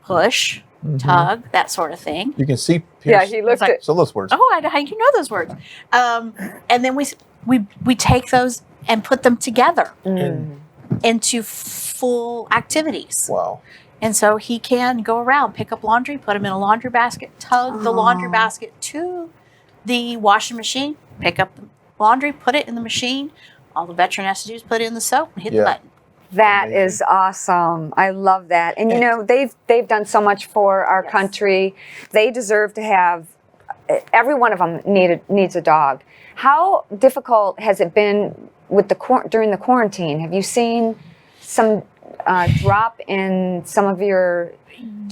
[SPEAKER 8] push, tug, that sort of thing.
[SPEAKER 2] You can see Pierce.
[SPEAKER 1] Yeah, he looked at
[SPEAKER 2] So those words.
[SPEAKER 8] Oh, how do you know those words? And then we take those and put them together into full activities.
[SPEAKER 2] Wow.
[SPEAKER 8] And so he can go around, pick up laundry, put them in a laundry basket, tug the laundry basket to the washing machine, pick up the laundry, put it in the machine. All the veteran has to do is put in the soap and hit the button.
[SPEAKER 1] That is awesome. I love that. And you know, they've done so much for our country. They deserve to have, every one of them needs a dog. How difficult has it been with during the quarantine? Have you seen some drop in some of your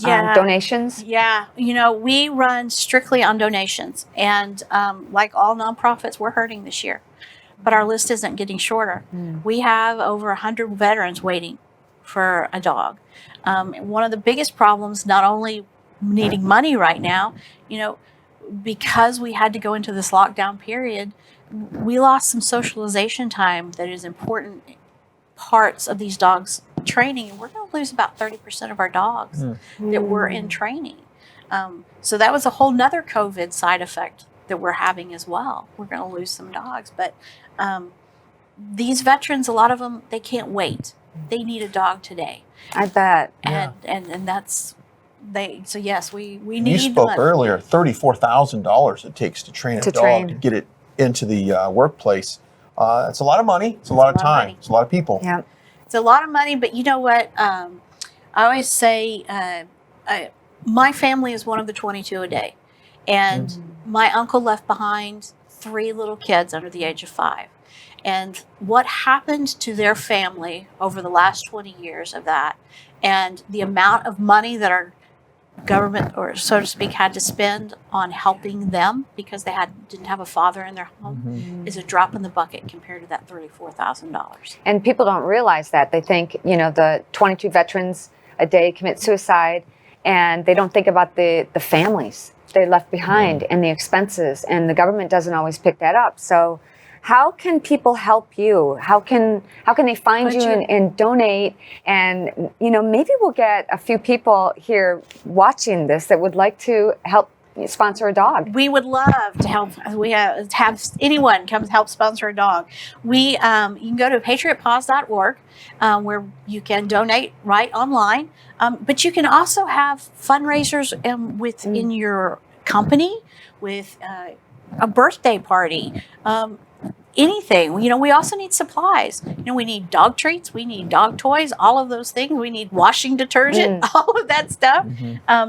[SPEAKER 1] donations?
[SPEAKER 8] Yeah, you know, we run strictly on donations, and like all nonprofits, we're hurting this year, but our list isn't getting shorter. We have over 100 veterans waiting for a dog. One of the biggest problems, not only needing money right now, you know, because we had to go into this lockdown period, we lost some socialization time that is important parts of these dogs training, and we're going to lose about 30% of our dogs that were in training. So that was a whole nother COVID side effect that we're having as well. We're going to lose some dogs, but these veterans, a lot of them, they can't wait. They need a dog today.
[SPEAKER 1] I bet.
[SPEAKER 8] And that's so yes, we need.
[SPEAKER 2] You spoke
[SPEAKER 8] money.
[SPEAKER 2] earlier, $34,000 it takes to train a dog to get it into the workplace. It's a lot of money. It's a lot of time. It's a lot of people.
[SPEAKER 1] Yeah.
[SPEAKER 8] It's a lot of money, but you know what? I always say my family is one of the 22 a day. And my uncle left behind 3 little kids under the age of 5. And what happened to their family over the last 20 years of that, and the amount of money that our government, or so to speak, had to spend on helping them because they didn't have a father in their home, is a drop in the bucket compared to that $34,000.
[SPEAKER 1] And people don't realize that. They think, you know, the 22 veterans a day commit suicide, and they don't think about the families they left behind and the expenses, and the government doesn't always pick that up. So how can people help you? How can they find you and donate? And, you know, maybe we'll get a few people here watching this that would like to help sponsor a dog.
[SPEAKER 8] We would love to help. We have anyone come help sponsor a dog. You can go to patriotpaws.org where you can donate right online. But you can also have fundraisers within your company, with a birthday party. Anything. You know, we also need supplies. You know, we need dog treats, we need dog toys, all of those things. We need washing detergent, all of that stuff.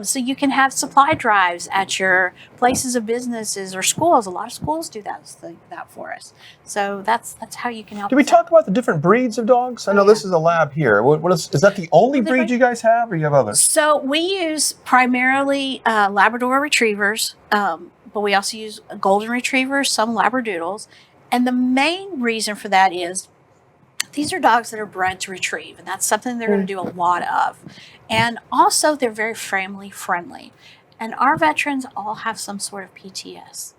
[SPEAKER 8] So you can have supply drives at your places of businesses or schools. A lot of schools do that for us. So that's how you can help.
[SPEAKER 2] Did we talk about the different breeds of dogs? I know this is a lab here. Is that the only breed you guys have, or you have others?
[SPEAKER 8] So we use primarily Labrador retrievers. but we also use golden retrievers, some labradoodles. And the main reason for that is these are dogs that are bred to retrieve, and that's something they're going to do a lot of. And also, they're very family friendly. And our veterans all have some sort of PTS.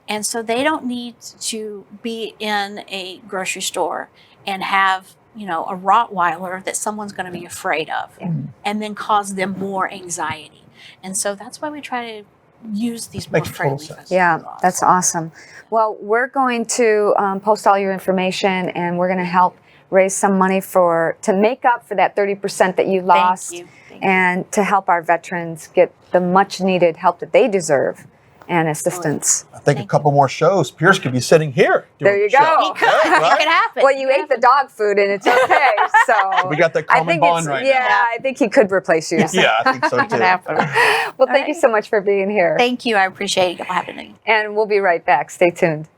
[SPEAKER 8] And so they don't need to be in a grocery store and have, a Rottweiler that someone's going to be afraid of and then cause them more anxiety. And so that's why we try to use these more friendly dogs.
[SPEAKER 1] Yeah, that's awesome. Well, we're going to post all your information, and we're going to help raise some money to make up for that 30% that you lost.
[SPEAKER 8] Thank you.
[SPEAKER 1] And to help our veterans get the much needed help that they deserve and assistance.
[SPEAKER 2] I think a couple more shows, Pierce could be sitting here.
[SPEAKER 1] There you go.
[SPEAKER 8] It could happen.
[SPEAKER 1] Well, you ate the dog food and it's okay. So
[SPEAKER 2] We got that common bond right now.
[SPEAKER 1] I think he could replace you.
[SPEAKER 2] Yeah, I think so too.
[SPEAKER 1] Well, thank you so much for being here.
[SPEAKER 8] Thank you. I appreciate it happening.
[SPEAKER 1] And we'll be right back. Stay tuned.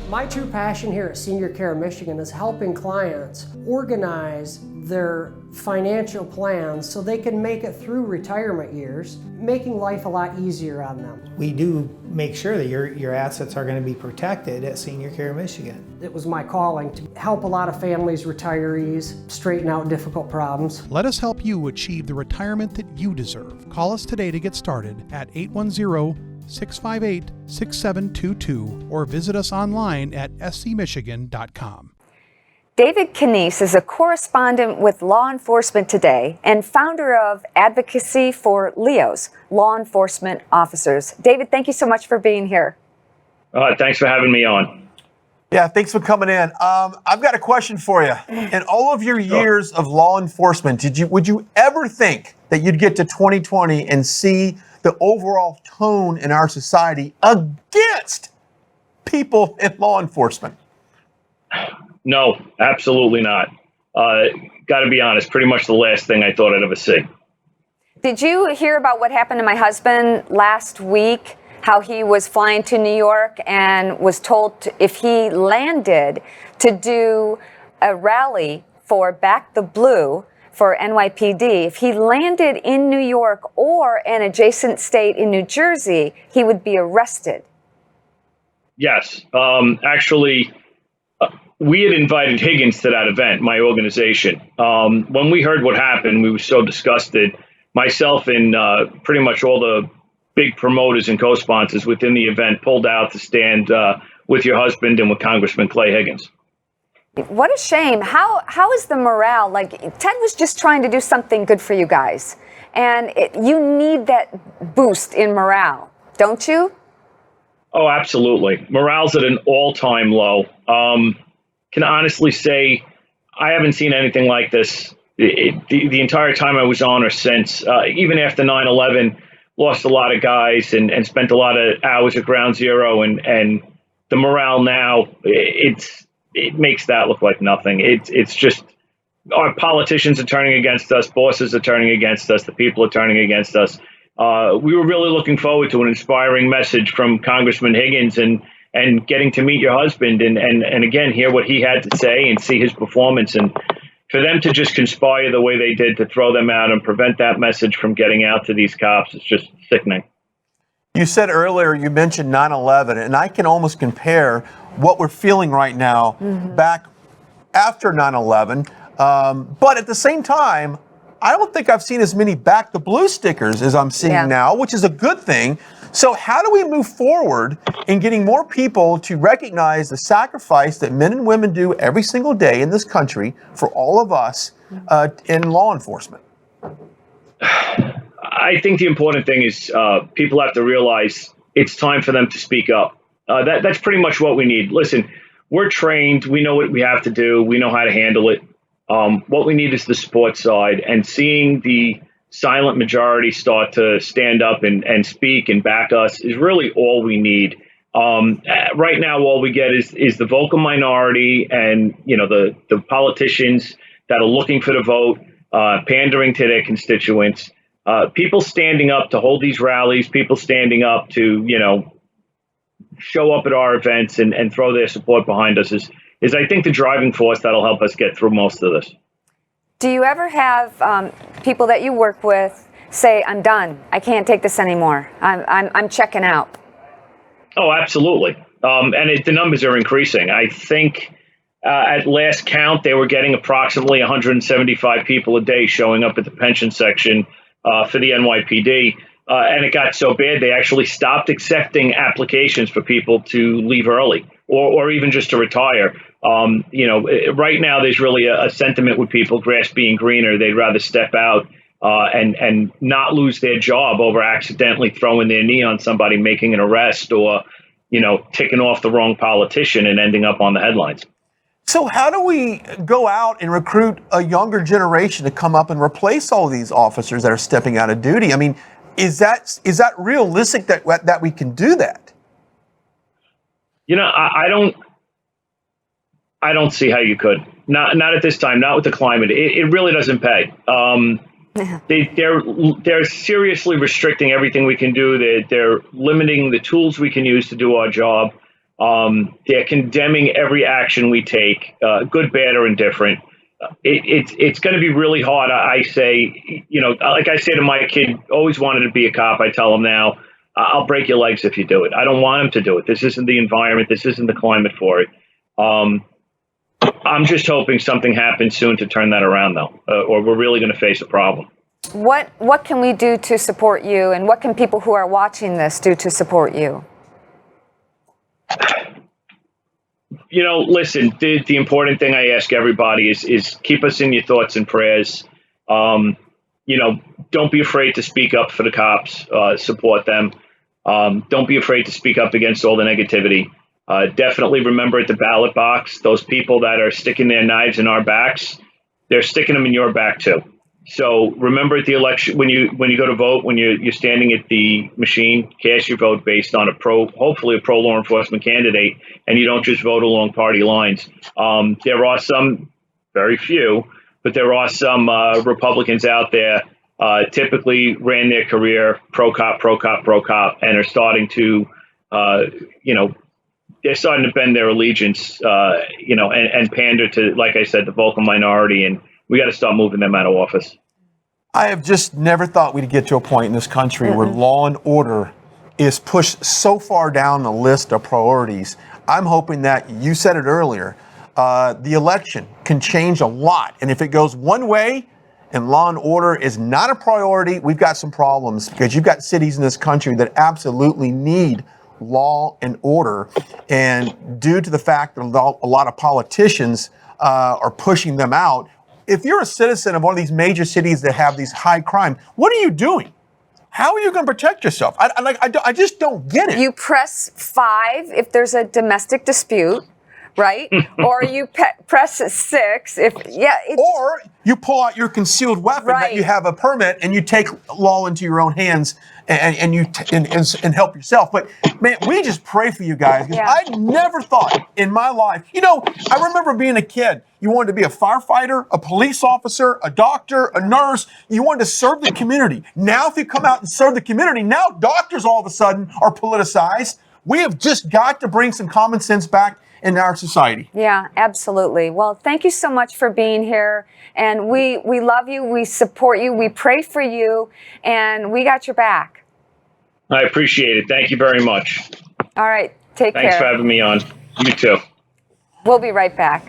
[SPEAKER 9] My true passion here at Senior Care Michigan is helping clients organize their financial plans so they can make it through retirement years, making life a lot easier on them.
[SPEAKER 10] We do make sure that your assets are going to be protected at Senior Care Michigan.
[SPEAKER 9] It was my calling to help a lot of families, retirees, straighten out difficult problems.
[SPEAKER 11] Let us help you achieve the retirement that you deserve. Call us today to get started at 810-658-6722 or visit us online at scmichigan.com.
[SPEAKER 1] David Canise is a correspondent with Law Enforcement Today and founder of Advocacy for LEOs, Law Enforcement Officers. David, thank you so much for being here.
[SPEAKER 12] Thanks for having me on.
[SPEAKER 2] Yeah, thanks for coming in. I've got a question for you. In all of your years of law enforcement, would you ever think that you'd get to 2020 and see the overall tone in our society against people in law enforcement?
[SPEAKER 12] No, absolutely not. Got to be honest, pretty much the last thing I thought I'd ever see.
[SPEAKER 1] Did you hear about what happened to my husband last week? How he was flying to New York and was told if he landed to do a rally for Back the Blue for NYPD, if he landed in New York or an adjacent state in New Jersey, he would be arrested.
[SPEAKER 12] Yes. Actually, we had invited Higgins to that event, my organization. When we heard what happened, we were so disgusted. Myself and pretty much all the big promoters and co-sponsors within the event pulled out to stand with your husband and with Congressman Clay Higgins.
[SPEAKER 1] What a shame. How is the morale? Like, Ted was just trying to do something good for you guys. And you need that boost in morale, don't you?
[SPEAKER 12] Oh, absolutely. Morale's at an all-time low. Can honestly say I haven't seen anything like this the entire time I was on or since. Even after 9/11, lost a lot of guys and spent a lot of hours at Ground Zero. And the morale now, it makes that look like nothing. It's just our politicians are turning against us. Bosses are turning against us. The people are turning against us. We were really looking forward to an inspiring message from Congressman Higgins and getting to meet your husband and again, hear what he had to say and see his performance. And for them to just conspire the way they did to throw them out and prevent that message from getting out to these cops, it's just sickening.
[SPEAKER 2] You said earlier, you mentioned 9/11, and I can almost compare what we're feeling right now back after 9/11. But at the same time, I don't think I've seen as many Back the Blue stickers as I'm seeing now, which is a good thing. So how do we move forward in getting more people to recognize the sacrifice that men and women do every single day in this country for all of us in law enforcement?
[SPEAKER 12] I think the important thing is people have to realize it's time for them to speak up. That's pretty much what we need. Listen, we're trained. We know what we have to do. We know how to handle it. What we need is the support side, and seeing the silent majority start to stand up and speak and back us is really all we need. Right now, all we get is the vocal minority and, the politicians that are looking for the vote, pandering to their constituents, people standing up to hold these rallies, people standing up to, show up at our events and throw their support behind us is I think the driving force that'll help us get through most of this.
[SPEAKER 1] Do you ever have people that you work with say, "I'm done. I can't take this anymore. I'm checking out"?
[SPEAKER 12] Oh, absolutely. The numbers are increasing. I think at last count, they were getting approximately 175 people a day showing up at the pension section for the NYPD. And it got so bad, they actually stopped accepting applications for people to leave early or even just to retire. Right now, there's really a sentiment with people, grass being greener. They'd rather step out and not lose their job over accidentally throwing their knee on somebody, making an arrest, or, ticking off the wrong politician and ending up on the headlines.
[SPEAKER 2] So how do we go out and recruit a younger generation to come up and replace all these officers that are stepping out of duty? I mean, is that realistic that we can do that?
[SPEAKER 12] I don't see how you could. Not at this time. Not with the climate. It really doesn't pay. They're seriously restricting everything we can do. They're limiting the tools we can use to do our job. They're condemning every action we take, good, bad, or indifferent. It's going to be really hard. I say, like I say to my kid, always wanted to be a cop. I tell him now, I'll break your legs if you do it. I don't want him to do it. This isn't the environment. This isn't the climate for it. I'm just hoping something happens soon to turn that around, though, or we're really going to face a problem.
[SPEAKER 1] What can we do to support you, and what can people who are watching this do to support you?
[SPEAKER 12] Listen, the important thing I ask everybody is keep us in your thoughts and prayers. Don't be afraid to speak up for the cops, support them. Don't be afraid to speak up against all the negativity. Definitely remember at the ballot box, those people that are sticking their knives in our backs, they're sticking them in your back too. So remember at the election, when you go to vote, when you're standing at the machine, cast your vote based on hopefully a pro law enforcement candidate, and you don't just vote along party lines. There are some, very few, but there are some Republicans out there typically ran their career pro cop, and are starting to, they're starting to bend their allegiance, and pander to, like I said, the vocal minority, and we got to start moving them out of office.
[SPEAKER 2] I have just never thought we'd get to a point in this country where law and order is pushed so far down the list of priorities. I'm hoping that, you said it earlier, the election can change a lot. And if it goes one way and law and order is not a priority, we've got some problems, because you've got cities in this country that absolutely need law and order. And due to the fact that a lot of politicians are pushing them out, if you're a citizen of one of these major cities that have these high crime, what are you doing? How are you going to protect yourself? I just don't get it.
[SPEAKER 1] You press 5 if there's a domestic dispute, right? Or you press 6 if, or
[SPEAKER 2] you pull out your concealed weapon that you have a permit, and you take law into your own hands and help yourself. But man, we just pray for you guys, because I never thought in my life, I remember being a kid, you wanted to be a firefighter, a police officer, a doctor, a nurse. You wanted to serve the community. Now, if you come out and serve the community, now doctors all of a sudden are politicized. We have just got to bring some common sense back in our society.
[SPEAKER 1] Yeah, absolutely. Well, thank you so much for being here. And we love you. We support you. We pray for you. And we got your back.
[SPEAKER 12] I appreciate it. Thank you very much.
[SPEAKER 1] All right. Take care.
[SPEAKER 12] Thanks for having me on. You too.
[SPEAKER 1] We'll be right back.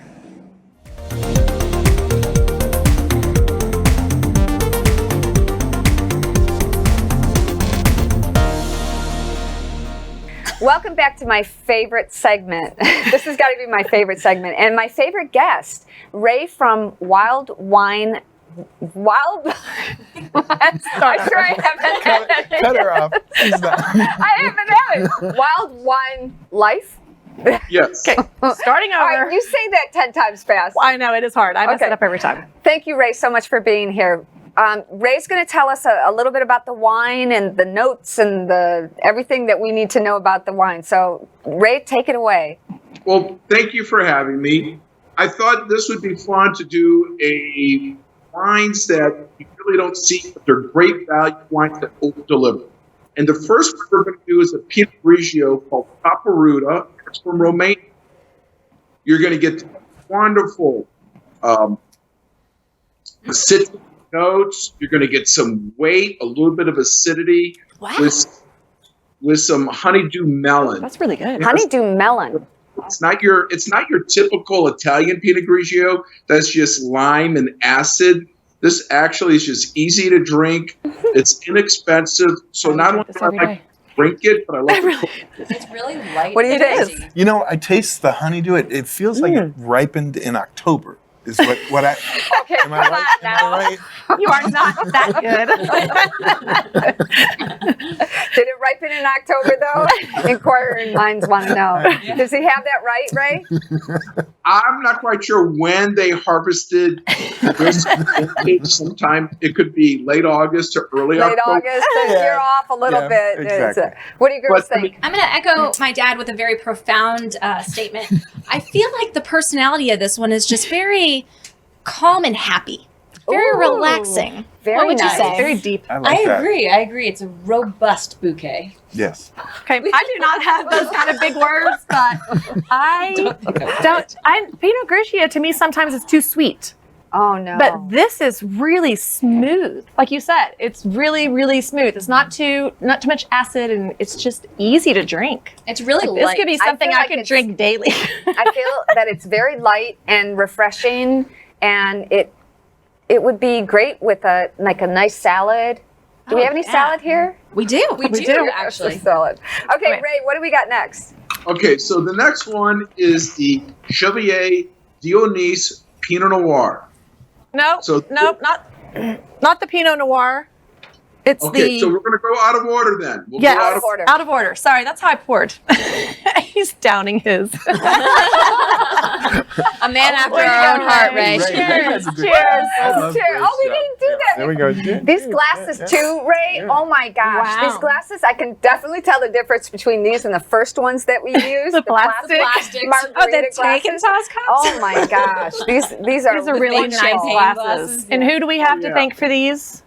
[SPEAKER 1] Welcome back to my favorite segment. This has got to be my favorite segment. And my favorite guest, Ray from Wild Wine. I'm sure I haven't
[SPEAKER 10] Cut her off.
[SPEAKER 1] I haven't had it. Wild Wine Life?
[SPEAKER 13] Yes.
[SPEAKER 14] Okay, starting over.
[SPEAKER 1] All right, you say that 10 times fast.
[SPEAKER 14] I know, it is hard. I mess it up every time.
[SPEAKER 1] Thank you, Ray, so much for being here. Ray's going to tell us a little bit about the wine and the notes and everything that we need to know about the wine. So, Ray, take it away.
[SPEAKER 13] Well, thank you for having me. I thought this would be fun to do a wines that you really don't see, but they're great value wines that over-deliver. And the first one we're going to do is a Pinot Grigio called Paparuta. It's from Romania. You're going to get wonderful citric notes. You're going to get some weight, a little bit of acidity with some honeydew melon.
[SPEAKER 14] That's really good.
[SPEAKER 1] Honeydew melon.
[SPEAKER 13] It's not your typical Italian Pinot Grigio. That's just lime and acid. This actually is just easy to drink. It's inexpensive. So not only do I like to drink it, but I like to cook it.
[SPEAKER 15] It's really light.
[SPEAKER 1] What do you think?
[SPEAKER 16] You know, I taste the honeydew. It feels like it ripened in October. Is what I.
[SPEAKER 14] Okay,
[SPEAKER 16] am I right? Am I right?
[SPEAKER 14] You are not that good.
[SPEAKER 1] Did it ripen in October, though? Inquiring minds want to know. Does he have that right, Ray?
[SPEAKER 13] I'm not quite sure when they harvested this. Sometime it could be late August or early
[SPEAKER 1] Late
[SPEAKER 13] October.
[SPEAKER 1] August, you're off a little bit.
[SPEAKER 16] Exactly.
[SPEAKER 1] What do you girls think?
[SPEAKER 15] I'm going to echo my dad with a very profound statement. I feel like the personality of this one is just very calm and happy. Very relaxing.
[SPEAKER 1] Very
[SPEAKER 15] what would
[SPEAKER 1] nice.
[SPEAKER 15] you say?
[SPEAKER 14] Very deep.
[SPEAKER 16] I
[SPEAKER 17] agree. I agree. It's a robust bouquet.
[SPEAKER 16] Yes.
[SPEAKER 14] Okay, I do not have those kind of big words, but I don't. Pinot Grigio to me sometimes is too sweet.
[SPEAKER 1] Oh no!
[SPEAKER 14] But this is really smooth. Like you said, it's really, really smooth. It's not too much acid, and it's just easy to drink.
[SPEAKER 15] It's really
[SPEAKER 14] Like, this
[SPEAKER 15] light.
[SPEAKER 14] could be something I could drink daily.
[SPEAKER 1] I feel that it's very light and refreshing, and it would be great with a nice salad. Do we have any salad here?
[SPEAKER 15] We do.
[SPEAKER 1] We do actually. Salad. Okay, Ray, what do we got next?
[SPEAKER 13] Okay, so the next one is the Chevalier Dionys Pinot Noir.
[SPEAKER 14] Nope, not the Pinot Noir. It's
[SPEAKER 13] Okay, so we're going to go out of order then. We'll
[SPEAKER 14] yes,
[SPEAKER 13] go
[SPEAKER 14] out of order. Sorry, that's how I poured. He's downing his.
[SPEAKER 15] A man after our own heart, Ray.
[SPEAKER 14] Cheers.
[SPEAKER 1] Cheers. Oh, we didn't do that.
[SPEAKER 16] There we go.
[SPEAKER 1] These glasses too, Ray. Oh my gosh.
[SPEAKER 15] Wow.
[SPEAKER 1] These glasses, I can definitely tell the difference between these and the first ones that we used.
[SPEAKER 14] The plastic.
[SPEAKER 1] Margarita
[SPEAKER 14] take and toss cups.
[SPEAKER 1] Oh my gosh. These are
[SPEAKER 14] really
[SPEAKER 1] big
[SPEAKER 14] nice glasses. And who do we have to thank for these?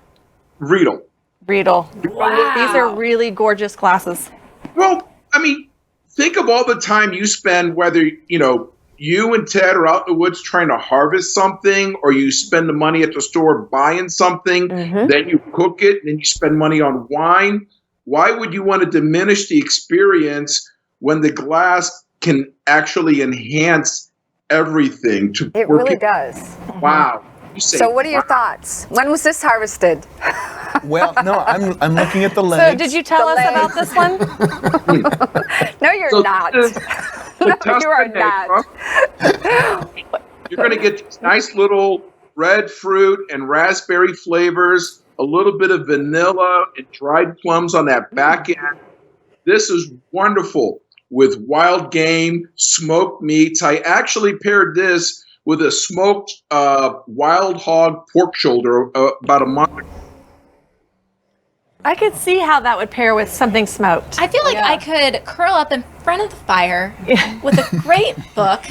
[SPEAKER 13] Riedel.
[SPEAKER 14] Wow. These are really gorgeous glasses.
[SPEAKER 13] Well, I mean, think of all the time you spend, whether, you and Ted are out in the woods trying to harvest something, or you spend the money at the store buying something, then you cook it, and then you spend money on wine. Why would you want to diminish the experience when the glass can actually enhance everything?
[SPEAKER 1] It really does.
[SPEAKER 13] Wow.
[SPEAKER 1] So what are your thoughts? When was this harvested?
[SPEAKER 16] Well, no, I'm looking at the legs.
[SPEAKER 14] So did you tell us about this one?
[SPEAKER 1] No, you're not. No, you are not.
[SPEAKER 13] You're going to get these nice little red fruit and raspberry flavors, a little bit of vanilla and dried plums on that back end. This is wonderful with wild game, smoked meats. I actually paired this with a smoked wild hog pork shoulder about a month ago.
[SPEAKER 14] I could see how that would pair with something smoked.
[SPEAKER 15] I feel like I could curl up in front of the fire with a great book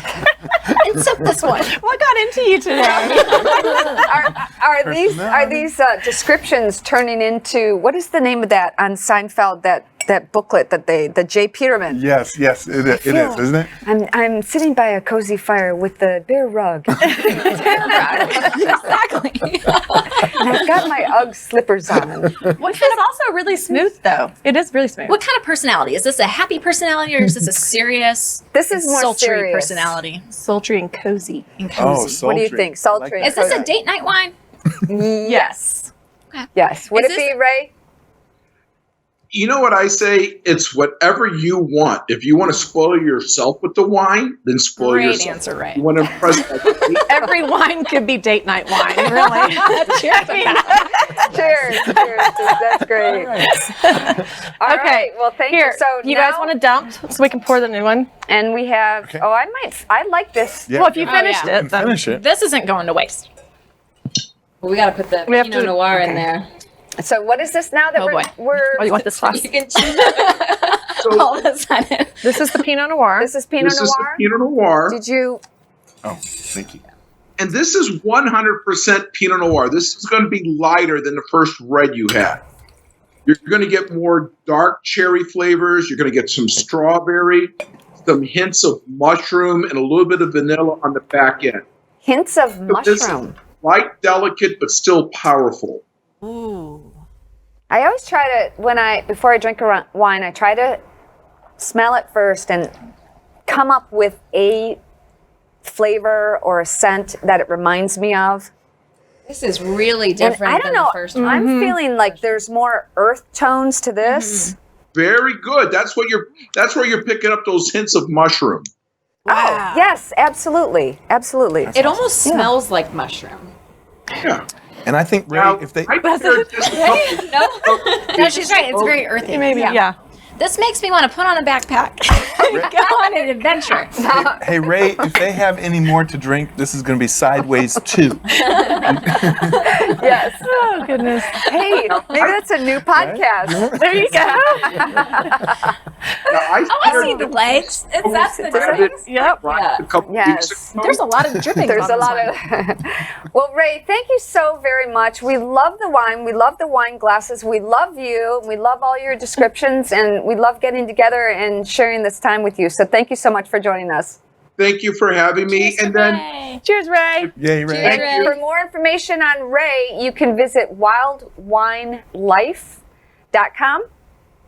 [SPEAKER 15] and sip this one.
[SPEAKER 14] What got into you today?
[SPEAKER 1] Are these descriptions turning into, what is the name of that on Seinfeld, that booklet that the J. Peterman?
[SPEAKER 16] Yes, it is, isn't it?
[SPEAKER 1] I'm sitting by a cozy fire with the bear rug.
[SPEAKER 15] Exactly.
[SPEAKER 1] And I've got my Ugg slippers on.
[SPEAKER 14] Which is also really smooth, though. It is really smooth.
[SPEAKER 15] What kind of personality? Is this a happy personality or is this a serious,
[SPEAKER 1] this is more
[SPEAKER 15] sultry
[SPEAKER 1] serious
[SPEAKER 15] personality?
[SPEAKER 14] Sultry and cozy.
[SPEAKER 16] Oh, sultry.
[SPEAKER 1] What do you think? Sultry.
[SPEAKER 15] Is this a date night wine?
[SPEAKER 1] Yes.
[SPEAKER 15] Okay.
[SPEAKER 1] Yes. Would
[SPEAKER 15] Is
[SPEAKER 1] it
[SPEAKER 15] this-
[SPEAKER 1] be, Ray?
[SPEAKER 13] You know what I say? It's whatever you want. If you want to spoil yourself with the wine, then spoil
[SPEAKER 15] Great
[SPEAKER 13] yourself.
[SPEAKER 15] answer, Ray.
[SPEAKER 13] You want to impress
[SPEAKER 14] Every wine could be date night wine, really.
[SPEAKER 15] Cheers.
[SPEAKER 1] Cheers. That's great. All right. Well, thank you. So
[SPEAKER 14] you
[SPEAKER 1] now,
[SPEAKER 14] guys want to dump so we can pour the new one?
[SPEAKER 1] And we have, I like this.
[SPEAKER 16] Yeah.
[SPEAKER 14] Well, if you finished it, then.
[SPEAKER 16] Finish it.
[SPEAKER 15] This isn't going to waste.
[SPEAKER 17] Well, we got to put the
[SPEAKER 14] We have
[SPEAKER 17] Pinot
[SPEAKER 14] to-
[SPEAKER 17] Noir in there.
[SPEAKER 1] So what is this now that
[SPEAKER 15] Oh, boy.
[SPEAKER 1] we're
[SPEAKER 14] Oh, you want this glass?
[SPEAKER 17] You can choose it.
[SPEAKER 15] All of a sudden.
[SPEAKER 14] This is the Pinot Noir.
[SPEAKER 1] This is Pinot
[SPEAKER 13] This is the
[SPEAKER 1] Noir?
[SPEAKER 13] Pinot Noir.
[SPEAKER 1] Did you?
[SPEAKER 16] Oh, thank you.
[SPEAKER 13] And this is 100% Pinot Noir. This is going to be lighter than the first red you had. You're going to get more dark cherry flavors. You're going to get some strawberry. some hints of mushroom and a little bit of vanilla on the back end.
[SPEAKER 1] Hints of
[SPEAKER 13] This is
[SPEAKER 1] mushroom.
[SPEAKER 13] light, delicate, but still powerful.
[SPEAKER 8] Ooh.
[SPEAKER 1] I always try to, before I drink a wine, I try to smell it first and come up with a flavor or a scent that it reminds me of.
[SPEAKER 17] This is really different
[SPEAKER 1] I don't
[SPEAKER 17] than
[SPEAKER 1] know,
[SPEAKER 17] the first one.
[SPEAKER 1] I'm feeling like there's more earth tones to this.
[SPEAKER 13] Very good. That's where you're picking up those hints of mushroom.
[SPEAKER 1] Oh, yes, absolutely. Absolutely.
[SPEAKER 17] It almost smells like mushroom.
[SPEAKER 13] Yeah.
[SPEAKER 16] And I think, Ray, if they.
[SPEAKER 15] No, she's right. It's very earthy.
[SPEAKER 14] Maybe, yeah.
[SPEAKER 15] This makes me want to put on a backpack. Go on an adventure.
[SPEAKER 16] Hey, Ray, if they have any more to drink, this is going to be Sideways 2.
[SPEAKER 1] Yes.
[SPEAKER 14] Oh, goodness.
[SPEAKER 1] Hey, maybe that's a new podcast.
[SPEAKER 14] There you go.
[SPEAKER 15] I want to see the legs. That's the difference.
[SPEAKER 14] Yep.
[SPEAKER 13] A couple weeks ago.
[SPEAKER 17] There's a lot of dripping.
[SPEAKER 1] There's a lot of. Well, Ray, thank you so very much. We love the wine. We love the wine glasses. We love you. We love all your descriptions, and we love getting together and sharing this time with you. So thank you so much for joining us.
[SPEAKER 13] Thank you for having me.
[SPEAKER 15] Cheers,
[SPEAKER 13] And then
[SPEAKER 15] Ray.
[SPEAKER 14] Cheers, Ray.
[SPEAKER 16] Yay, Ray.
[SPEAKER 15] Cheers, Ray.
[SPEAKER 1] For more information on Ray, you can visit wildwinelife.com.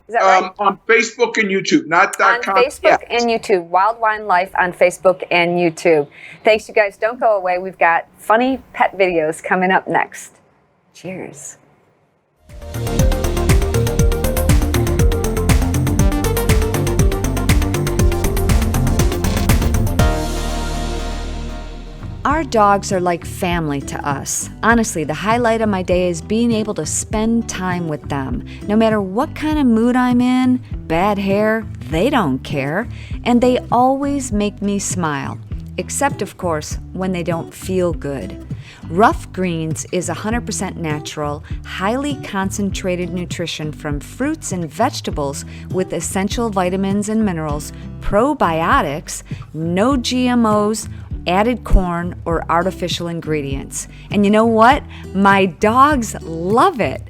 [SPEAKER 1] Is that right?
[SPEAKER 13] on Facebook and YouTube, not
[SPEAKER 1] On
[SPEAKER 13] .com.
[SPEAKER 1] Facebook
[SPEAKER 13] Yeah.
[SPEAKER 1] and YouTube. Wild Wine Life on Facebook and YouTube. Thanks, you guys. Don't go away. We've got funny pet videos coming up next. Cheers. Our dogs are like family to us. Honestly, the highlight of my day is being able to spend time with them. No matter what kind of mood I'm in, bad hair, they don't care. And they always make me smile. Except, of course, when they don't feel good. Ruff Greens is 100% natural, highly concentrated nutrition from fruits and vegetables with essential vitamins and minerals, probiotics, no GMOs, added corn, or artificial ingredients. And you know what? My dogs love it.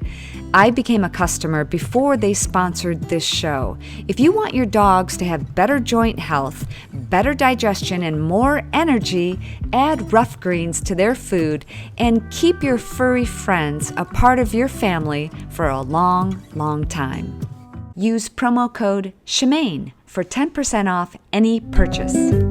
[SPEAKER 1] I became a customer before they sponsored this show. If you want your dogs to have better joint health, better digestion, and more energy, add Ruff Greens to their food and keep your furry friends a part of your family for a long, long time. Use promo code Shemane for 10% off any purchase.